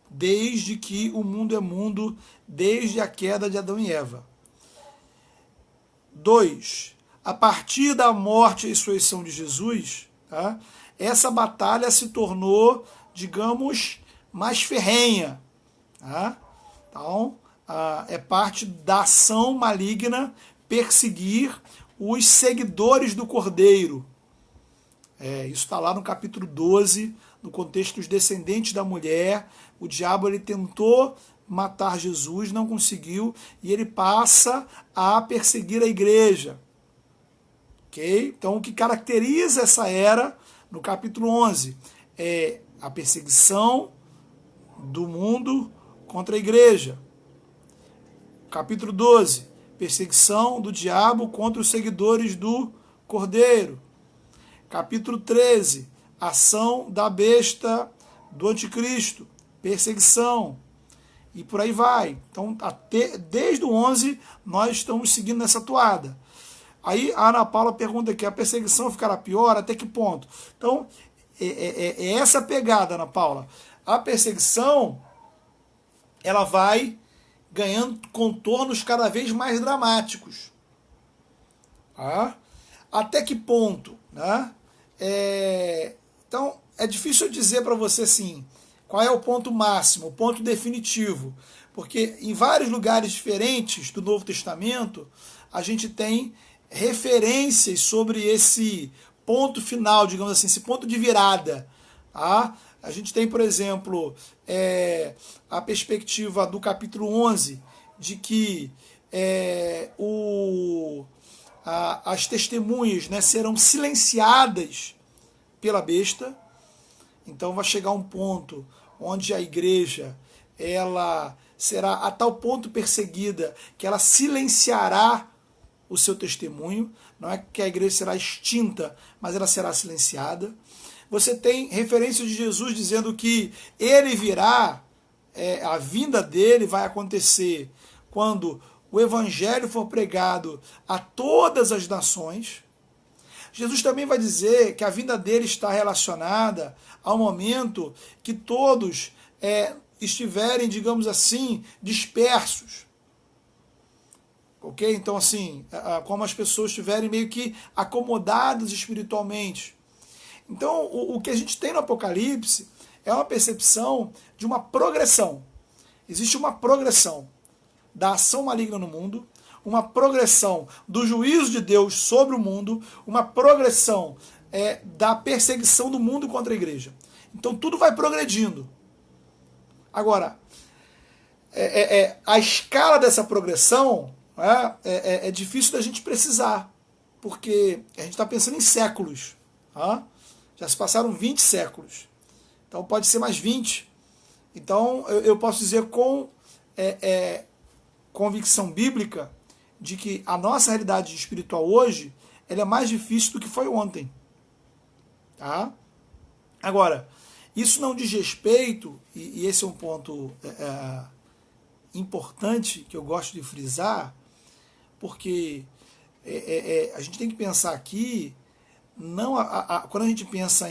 desde que o mundo é mundo, desde a queda de Adão e Eva. 2. A partir da morte e ressurreição de Jesus, tá, essa batalha se tornou, digamos, mais ferrenha. Tá? Então, é parte da ação maligna perseguir os seguidores do Cordeiro. Isso está lá no capítulo 12, no contexto dos descendentes da mulher. O diabo ele tentou matar Jesus, não conseguiu, e ele passa a perseguir a igreja. Okay? Então, o que caracteriza essa era, no capítulo 11, é a perseguição do mundo contra a igreja. Capítulo 12, perseguição do diabo contra os seguidores do Cordeiro. Capítulo 13, ação da besta do anticristo, perseguição, e por aí vai. Então, desde o 11, nós estamos seguindo nessa toada. Aí a Ana Paula pergunta aqui, a perseguição ficará pior? Até que ponto? Então, é essa pegada, Ana Paula. A perseguição, ela vai ganhando contornos cada vez mais dramáticos. Tá? Até que ponto? Né? Então, é difícil dizer para você assim, qual é o ponto máximo, o ponto definitivo. Porque em vários lugares diferentes do Novo Testamento, a gente tem referências sobre esse ponto final, digamos assim, esse ponto de virada. Tá? A gente tem, por exemplo, a perspectiva do capítulo 11, de que as testemunhas, né, serão silenciadas pela besta. Então vai chegar um ponto onde a igreja ela será a tal ponto perseguida que ela silenciará o seu testemunho. Não é que a igreja será extinta, mas ela será silenciada. Você tem referências de Jesus dizendo que ele virá, a vinda dele vai acontecer quando o evangelho for pregado a todas as nações. Jesus também vai dizer que a vinda dele está relacionada ao momento que todos estiverem, digamos assim, dispersos. Ok? Então, assim, como as pessoas estiverem meio que acomodadas espiritualmente. Então, o que a gente tem no Apocalipse é uma percepção de uma progressão. Existe uma progressão da ação maligna no mundo, uma progressão do juízo de Deus sobre o mundo, uma progressão da perseguição do mundo contra a igreja. Então, tudo vai progredindo. Agora, a escala dessa progressão é difícil da gente precisar, porque a gente está pensando em séculos. Tá? Já se passaram 20 séculos. Então pode ser mais 20. Então eu posso dizer com convicção bíblica de que a nossa realidade espiritual hoje ela é mais difícil do que foi ontem. Tá? Agora, isso não diz respeito, e esse é um ponto importante que eu gosto de frisar, porque a gente tem que pensar aqui, não quando a gente pensa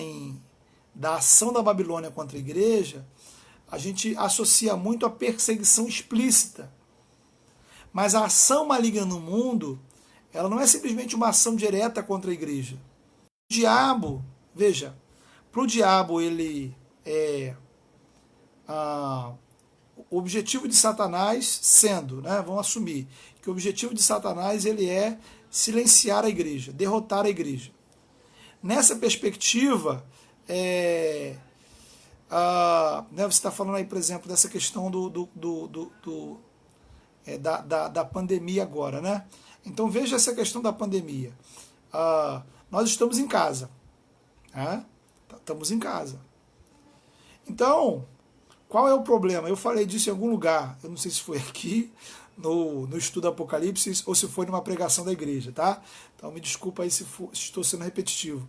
da ação da Babilônia contra a igreja, a gente associa muito a perseguição explícita. Mas a ação maligna no mundo, ela não é simplesmente uma ação direta contra a igreja. O diabo, veja, para o diabo ele o objetivo de Satanás sendo, né, vamos assumir, que o objetivo de Satanás ele é silenciar a igreja, derrotar a igreja. Nessa perspectiva, né, você está falando aí, por exemplo, dessa questão da pandemia agora, né? Então veja essa questão da pandemia. Nós estamos em casa. Né? Estamos em casa. Então, qual é o problema? Eu falei disso em algum lugar. Eu não sei se foi aqui, no estudo Apocalipse, ou se foi numa pregação da igreja, tá? Então me desculpa aí se estou sendo repetitivo.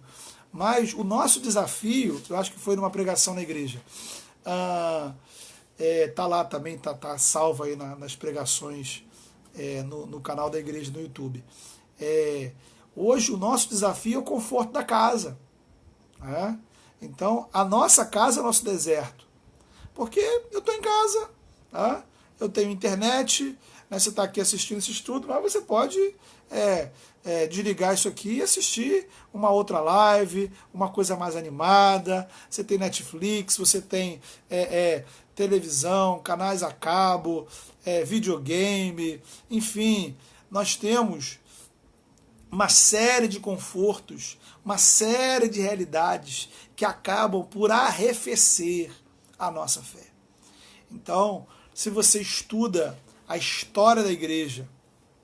Mas o nosso desafio, eu acho que foi numa pregação na igreja. Tá lá também, tá salvo aí nas pregações no canal da igreja no YouTube. Hoje o nosso desafio é o conforto da casa. Né? Então a nossa casa é o nosso deserto. Porque eu estou em casa, tá? Eu tenho internet, né? Você está aqui assistindo esse estudo, mas você pode desligar isso aqui e assistir uma outra live, uma coisa mais animada. Você tem Netflix, você tem televisão, canais a cabo, videogame, enfim, nós temos uma série de confortos, uma série de realidades que acabam por arrefecer a nossa fé. Então, se você estuda a história da igreja,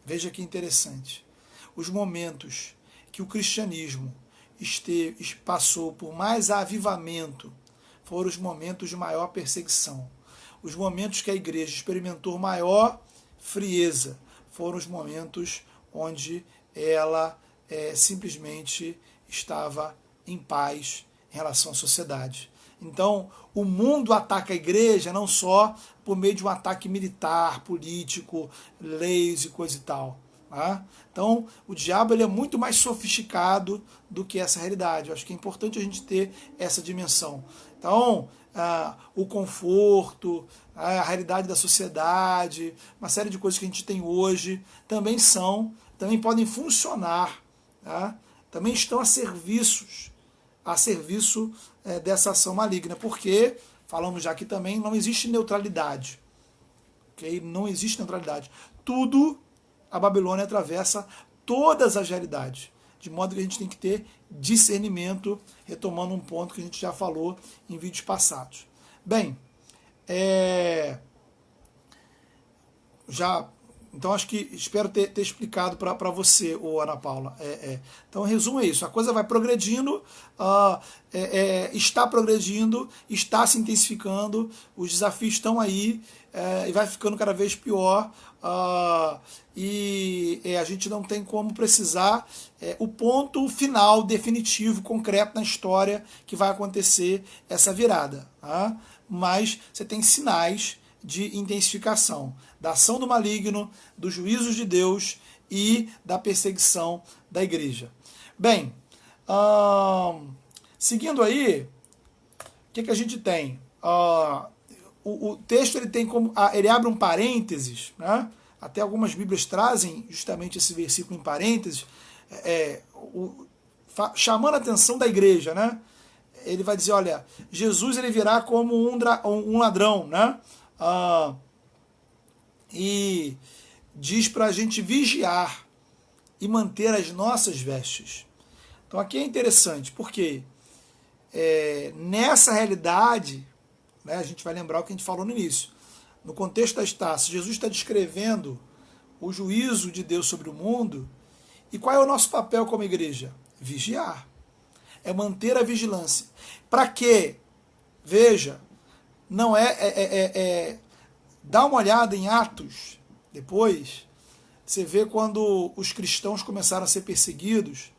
veja que interessante, os momentos que o cristianismo passou por mais avivamento foram os momentos de maior perseguição. Os momentos que a igreja experimentou maior frieza foram os momentos onde ela simplesmente estava em paz em relação à sociedade. Então, o mundo ataca a igreja não só por meio de um ataque militar, político, leis e coisa e tal. Tá? Então, o diabo ele é muito mais sofisticado do que essa realidade. Eu acho que é importante a gente ter essa dimensão. Então, o conforto, a realidade da sociedade, uma série de coisas que a gente tem hoje, também podem funcionar, tá? Também estão a serviço dessa ação maligna, porque, falamos já aqui também, não existe neutralidade. Okay? Não existe neutralidade. Tudo, a Babilônia atravessa todas as realidades, de modo que a gente tem que ter discernimento, retomando um ponto que a gente já falou em vídeos passados. Bem, então acho que espero ter explicado para você, Ana Paula. Então, em resumo é isso. A coisa vai progredindo, está progredindo, está se intensificando, os desafios estão aí e vai ficando cada vez pior. E a gente não tem como precisar o ponto final, definitivo, concreto na história que vai acontecer essa virada. Tá? Mas você tem sinais de intensificação da ação do maligno, dos juízos de Deus e da perseguição da igreja. Bem, seguindo aí, o que a gente tem? O texto ele abre um parênteses, né? Até algumas Bíblias trazem justamente esse versículo em parênteses, chamando a atenção da igreja, né? Ele vai dizer, olha, Jesus ele virá como um ladrão, né? E diz para a gente vigiar e manter as nossas vestes. Então aqui é interessante, porque nessa realidade, né, a gente vai lembrar o que a gente falou no início. No contexto das taças, Jesus está descrevendo o juízo de Deus sobre o mundo. E qual é o nosso papel como igreja? Vigiar. É manter a vigilância. Para quê? Veja, não dá uma olhada em Atos, depois, você vê quando os cristãos começaram a ser perseguidos,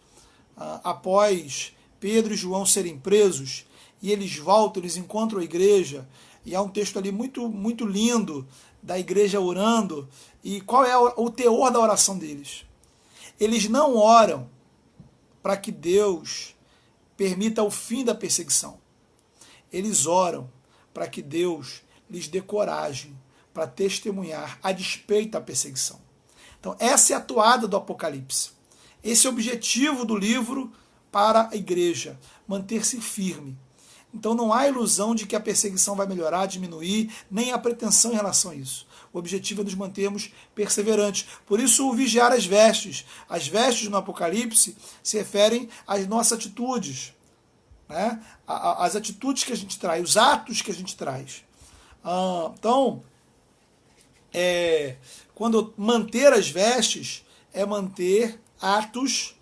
após Pedro e João serem presos, e eles voltam, eles encontram a igreja, e há um texto ali muito, muito lindo, da igreja orando, e qual é o teor da oração deles? Eles não oram para que Deus permita o fim da perseguição. Eles oram para que Deus lhes dê coragem para testemunhar a despeito da perseguição. Então, essa é a toada do Apocalipse. Esse é o objetivo do livro para a igreja, manter-se firme. Então, não há ilusão de que a perseguição vai melhorar, diminuir, nem há pretensão em relação a isso. O objetivo é nos mantermos perseverantes. Por isso, o vigiar as vestes. As vestes no Apocalipse se referem às nossas atitudes, né? As atitudes que a gente traz, os atos que a gente traz. Então, quando manter as vestes é manter atos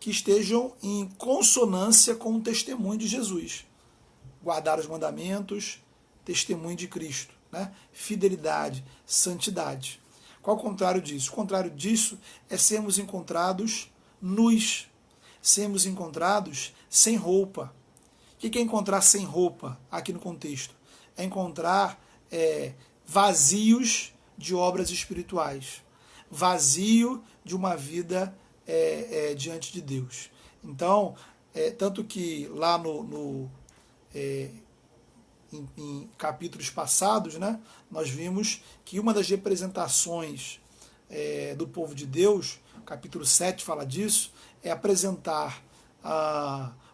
que estejam em consonância com o testemunho de Jesus. Guardar os mandamentos, testemunho de Cristo, né? Fidelidade, santidade. Qual o contrário disso? O contrário disso é sermos encontrados nus, sermos encontrados sem roupa. O que é encontrar sem roupa aqui no contexto? É encontrar vazios de obras espirituais, vazio de uma vida diante de Deus. Então, tanto que lá em capítulos passados, né, nós vimos que uma das representações do povo de Deus, capítulo 7 fala disso, é apresentar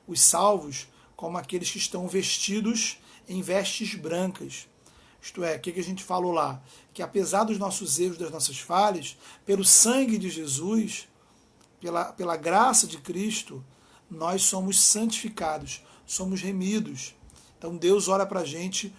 os salvos como aqueles que estão vestidos em vestes brancas. Isto é, o que a gente falou lá? Que apesar dos nossos erros, das nossas falhas, pelo sangue de Jesus, pela graça de Cristo, nós somos santificados, somos remidos. Então Deus olha para a gente,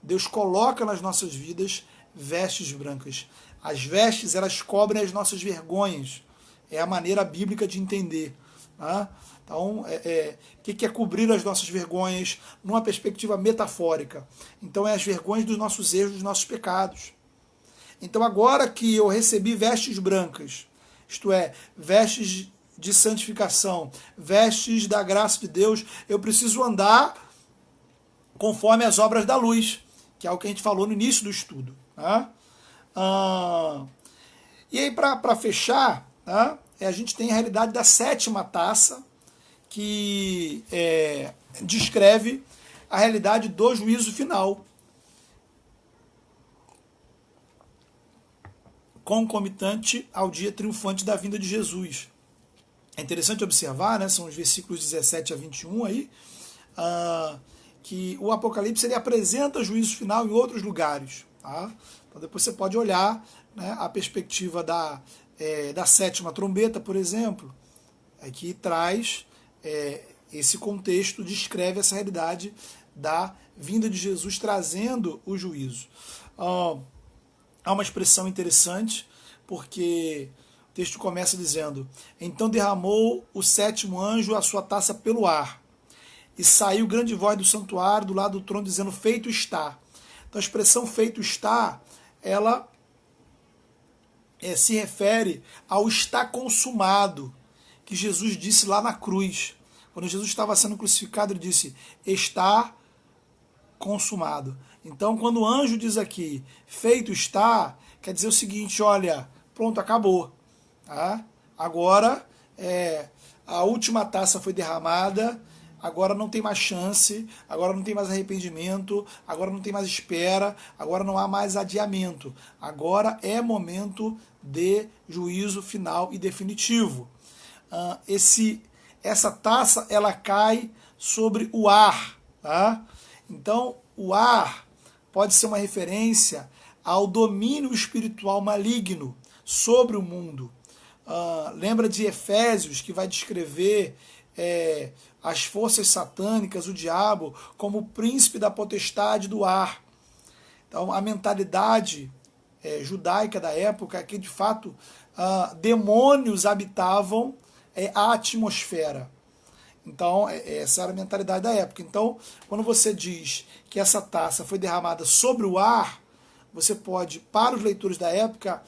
Deus coloca nas nossas vidas vestes brancas. As vestes, elas cobrem as nossas vergonhas. É a maneira bíblica de entender. Tá? Então, o que é cobrir as nossas vergonhas numa perspectiva metafórica? Então, é as vergonhas dos nossos erros, dos nossos pecados. Então, agora que eu recebi vestes brancas, isto é, vestes de santificação, vestes da graça de Deus, eu preciso andar conforme as obras da luz, que é o que a gente falou no início do estudo. Tá? E aí, para fechar, tá? A gente tem a realidade da sétima taça, que descreve a realidade do juízo final, concomitante ao dia triunfante da vinda de Jesus. É interessante observar, né, são os versículos 17 a 21 aí, que o Apocalipse ele apresenta o juízo final em outros lugares. Tá? Então depois você pode olhar, né, a perspectiva da sétima trombeta, por exemplo, que traz esse contexto, descreve essa realidade da vinda de Jesus trazendo o juízo. Há uma expressão interessante, porque o texto começa dizendo: então derramou o sétimo anjo a sua taça pelo ar, e saiu grande voz do santuário do lado do trono, dizendo: feito está. Então a expressão feito está, ela se refere ao está consumado, que Jesus disse lá na cruz. Quando Jesus estava sendo crucificado, ele disse: está consumado. Então, quando o anjo diz aqui, feito está, quer dizer o seguinte: olha, pronto, acabou. Tá? Agora, a última taça foi derramada, agora não tem mais chance, agora não tem mais arrependimento, agora não tem mais espera, agora não há mais adiamento. Agora é momento de juízo final e definitivo. Essa taça, ela cai sobre o ar. Tá? Então, o ar pode ser uma referência ao domínio espiritual maligno sobre o mundo. Lembra de Efésios, que vai descrever as forças satânicas, o diabo, como o príncipe da potestade do ar. Então, a mentalidade judaica da época é que, de fato, demônios habitavam a atmosfera. Então, essa era a mentalidade da época. Então, quando você diz que essa taça foi derramada sobre o ar, você pode, para os leitores da época,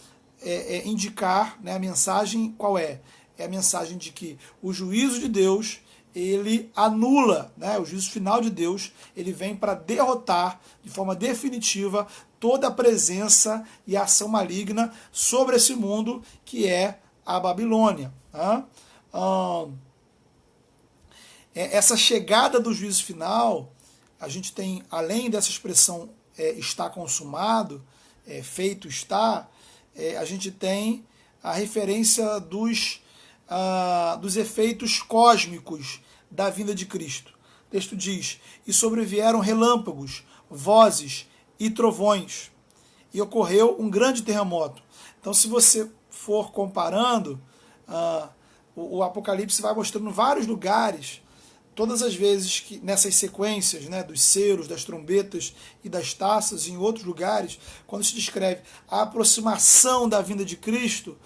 indicar, né, a mensagem qual é? É a mensagem de que o juízo de Deus, ele anula, né, o juízo final de Deus, ele vem para derrotar de forma definitiva toda a presença e a ação maligna sobre esse mundo que é a Babilônia. Tá? Essa chegada do juízo final, a gente tem, além dessa expressão está consumado, feito está, a gente tem a referência dos efeitos cósmicos da vinda de Cristo. O texto diz: e sobrevieram relâmpagos, vozes e trovões, e ocorreu um grande terremoto. Então, se você for comparando, o Apocalipse vai mostrando vários lugares, todas as vezes que nessas sequências, né, dos selos, das trombetas e das taças, em outros lugares, quando se descreve a aproximação da vinda de Cristo,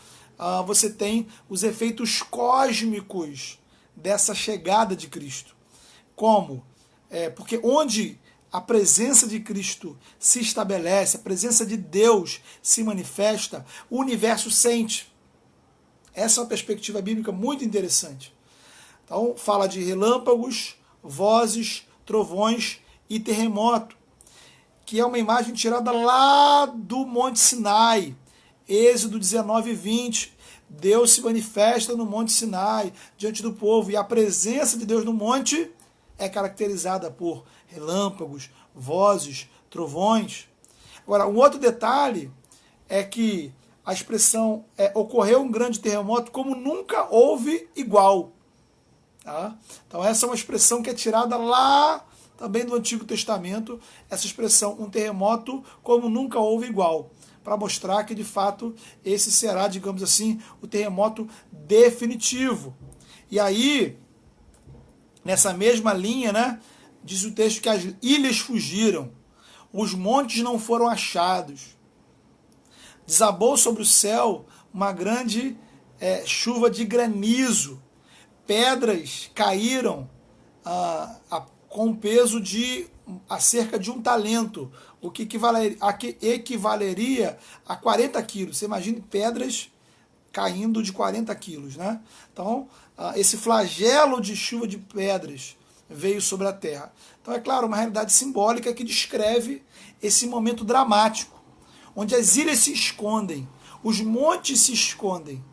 você tem os efeitos cósmicos dessa chegada de Cristo. Como? Porque onde a presença de Cristo se estabelece, a presença de Deus se manifesta, o universo sente. Essa é uma perspectiva bíblica muito interessante. Então, fala de relâmpagos, vozes, trovões e terremoto, que é uma imagem tirada lá do Monte Sinai, Êxodo 19 e 20. Deus se manifesta no Monte Sinai, diante do povo, e a presença de Deus no monte é caracterizada por relâmpagos, vozes, trovões. Agora, um outro detalhe é que a expressão ocorreu um grande terremoto como nunca houve igual. Tá? Então essa é uma expressão que é tirada lá também do Antigo Testamento, essa expressão, um terremoto como nunca houve igual, para mostrar que de fato esse será, digamos assim, o terremoto definitivo. E aí, nessa mesma linha, né, diz o texto que as ilhas fugiram, os montes não foram achados, desabou sobre o céu uma grande chuva de granizo, pedras caíram com peso de cerca de 1 talento, o que equivaleria a 40 quilos. Você imagine pedras caindo de 40 quilos. Né? Então, esse flagelo de chuva de pedras veio sobre a terra. Então, é claro, uma realidade simbólica que descreve esse momento dramático, onde as ilhas se escondem, os montes se escondem,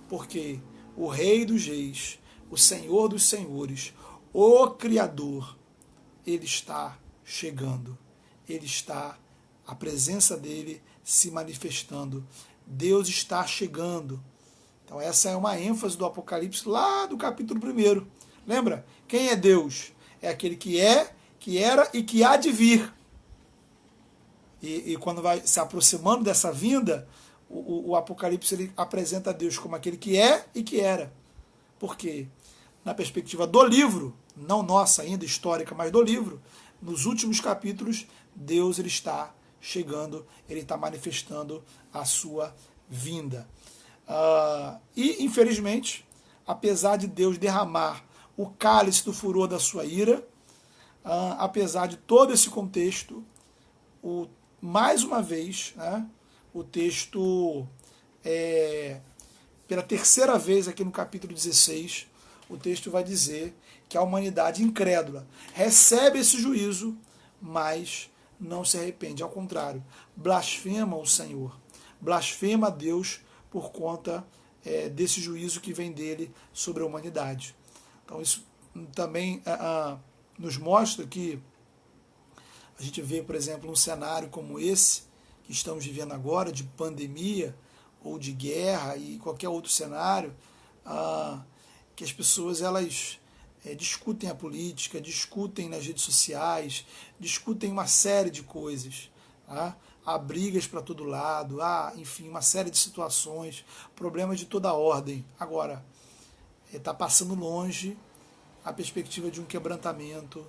porque o Rei dos Reis, o Senhor dos Senhores, o Criador, Ele está chegando. A presença dele se manifestando. Deus está chegando. Então essa é uma ênfase do Apocalipse lá do capítulo 1. Lembra? Quem é Deus? É aquele que é, que era e que há de vir. E quando vai se aproximando dessa vinda, o Apocalipse ele apresenta Deus como aquele que é e que era. Por quê? Na perspectiva do livro, não nossa ainda histórica, mas do livro, nos últimos capítulos, Deus ele está chegando, ele está manifestando a sua vinda. E, infelizmente, apesar de Deus derramar o cálice do furor da sua ira, apesar de todo esse contexto, mais uma vez, né, o texto, pela terceira vez aqui no capítulo 16, o texto vai dizer que a humanidade incrédula recebe esse juízo, mas não se arrepende. Ao contrário, blasfema o Senhor, blasfema a Deus por conta desse juízo que vem dele sobre a humanidade. Então isso também nos mostra que a gente vê, por exemplo, um cenário como esse que estamos vivendo agora, de pandemia ou de guerra e qualquer outro cenário, que as pessoas elas discutem a política, discutem nas redes sociais, discutem uma série de coisas. Tá? Há brigas para todo lado, há, enfim, uma série de situações, problemas de toda ordem. Agora, está passando longe a perspectiva de um quebrantamento,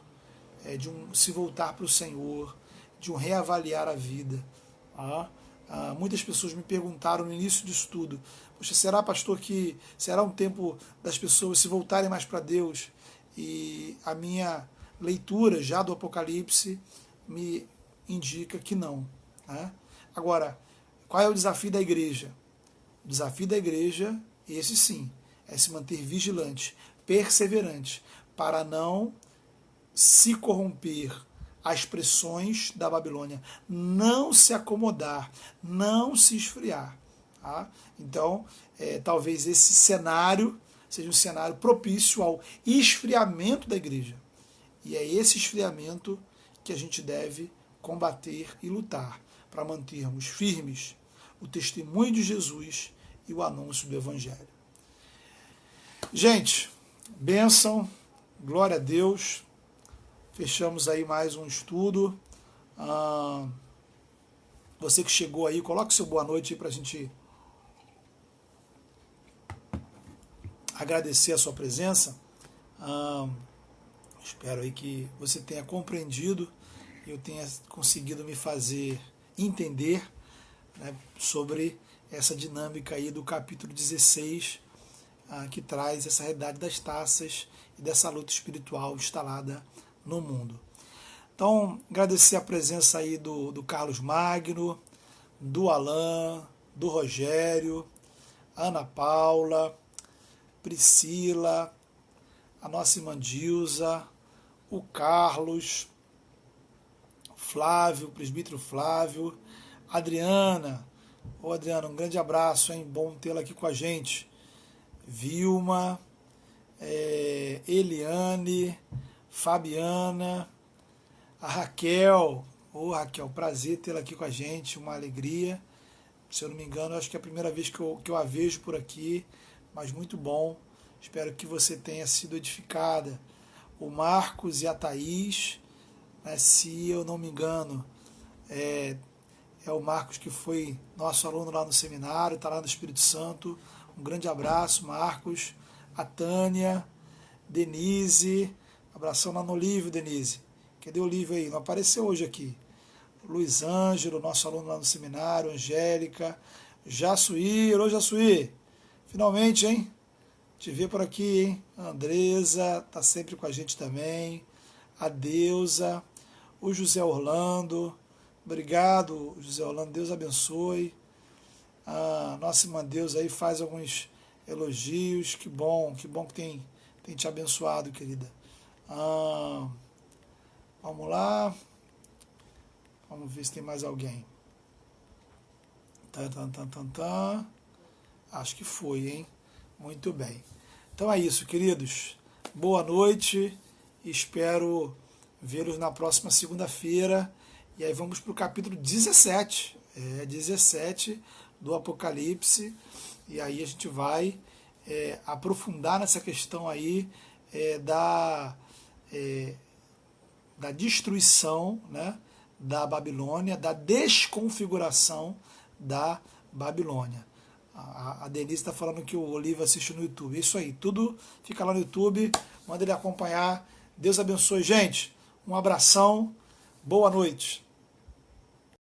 de um se voltar para o Senhor, de um reavaliar a vida. Tá? Muitas pessoas me perguntaram no início disso tudo: poxa, será, pastor, que será um tempo das pessoas se voltarem mais para Deus? E a minha leitura já do Apocalipse me indica que não. Né? Agora, qual é o desafio da igreja? O desafio da igreja, esse sim, é se manter vigilante, perseverante, para não se corromper às pressões da Babilônia, não se acomodar, não se esfriar. Tá? Então, talvez esse cenário seja um cenário propício ao esfriamento da igreja. E é esse esfriamento que a gente deve combater e lutar para mantermos firmes o testemunho de Jesus e o anúncio do Evangelho. Gente, bênção, glória a Deus. Fechamos aí mais um estudo. Você que chegou aí, coloque seu boa noite aí para a gente agradecer a sua presença. Espero aí que você tenha compreendido e eu tenha conseguido me fazer entender, né, sobre essa dinâmica aí do capítulo 16, que traz essa realidade das taças e dessa luta espiritual instalada no mundo. Então, agradecer a presença aí do Carlos Magno, do Alain, do Rogério, Ana Paula, Priscila, a nossa irmã Dilza, o Carlos, Flávio, o presbítero Flávio, Adriana. Ô Adriana, um grande abraço, hein? Bom tê-la aqui com a gente. Vilma, Eliane, Fabiana, A Raquel, Raquel, prazer tê-la aqui com a gente, uma alegria. Se eu não me engano, acho que é a primeira vez que eu a vejo por aqui, mas muito bom. Espero que você tenha sido edificada. O Marcos e a Thaís, né, se eu não me engano, é o Marcos que foi nosso aluno lá no seminário, está lá no Espírito Santo. Um grande abraço, Marcos. A Tânia, Denise, abração lá no Olívio, Denise. Cadê o Olívio aí? Não apareceu hoje aqui. Luiz Ângelo, nosso aluno lá no seminário, Angélica, Jaçuí, alô Jaçuí, finalmente, hein? Te ver por aqui, hein? A Andresa, tá sempre com a gente também, a Deusa, o José Orlando, obrigado, José Orlando, Deus abençoe. A nossa irmã Deus aí faz alguns elogios, que bom que tem te abençoado, querida. Vamos lá. Vamos ver se tem mais alguém. Acho que foi, hein? Muito bem. Então é isso, queridos. Boa noite. Espero vê-los na próxima segunda-feira. E aí vamos para o capítulo 17. 17 do Apocalipse. E aí a gente vai aprofundar nessa questão aí da destruição, né, da Babilônia, da desconfiguração da Babilônia. A Denise está falando que o Olívio assiste no YouTube. Isso aí, tudo fica lá no YouTube. Manda ele acompanhar. Deus abençoe, gente. Um abração. Boa noite.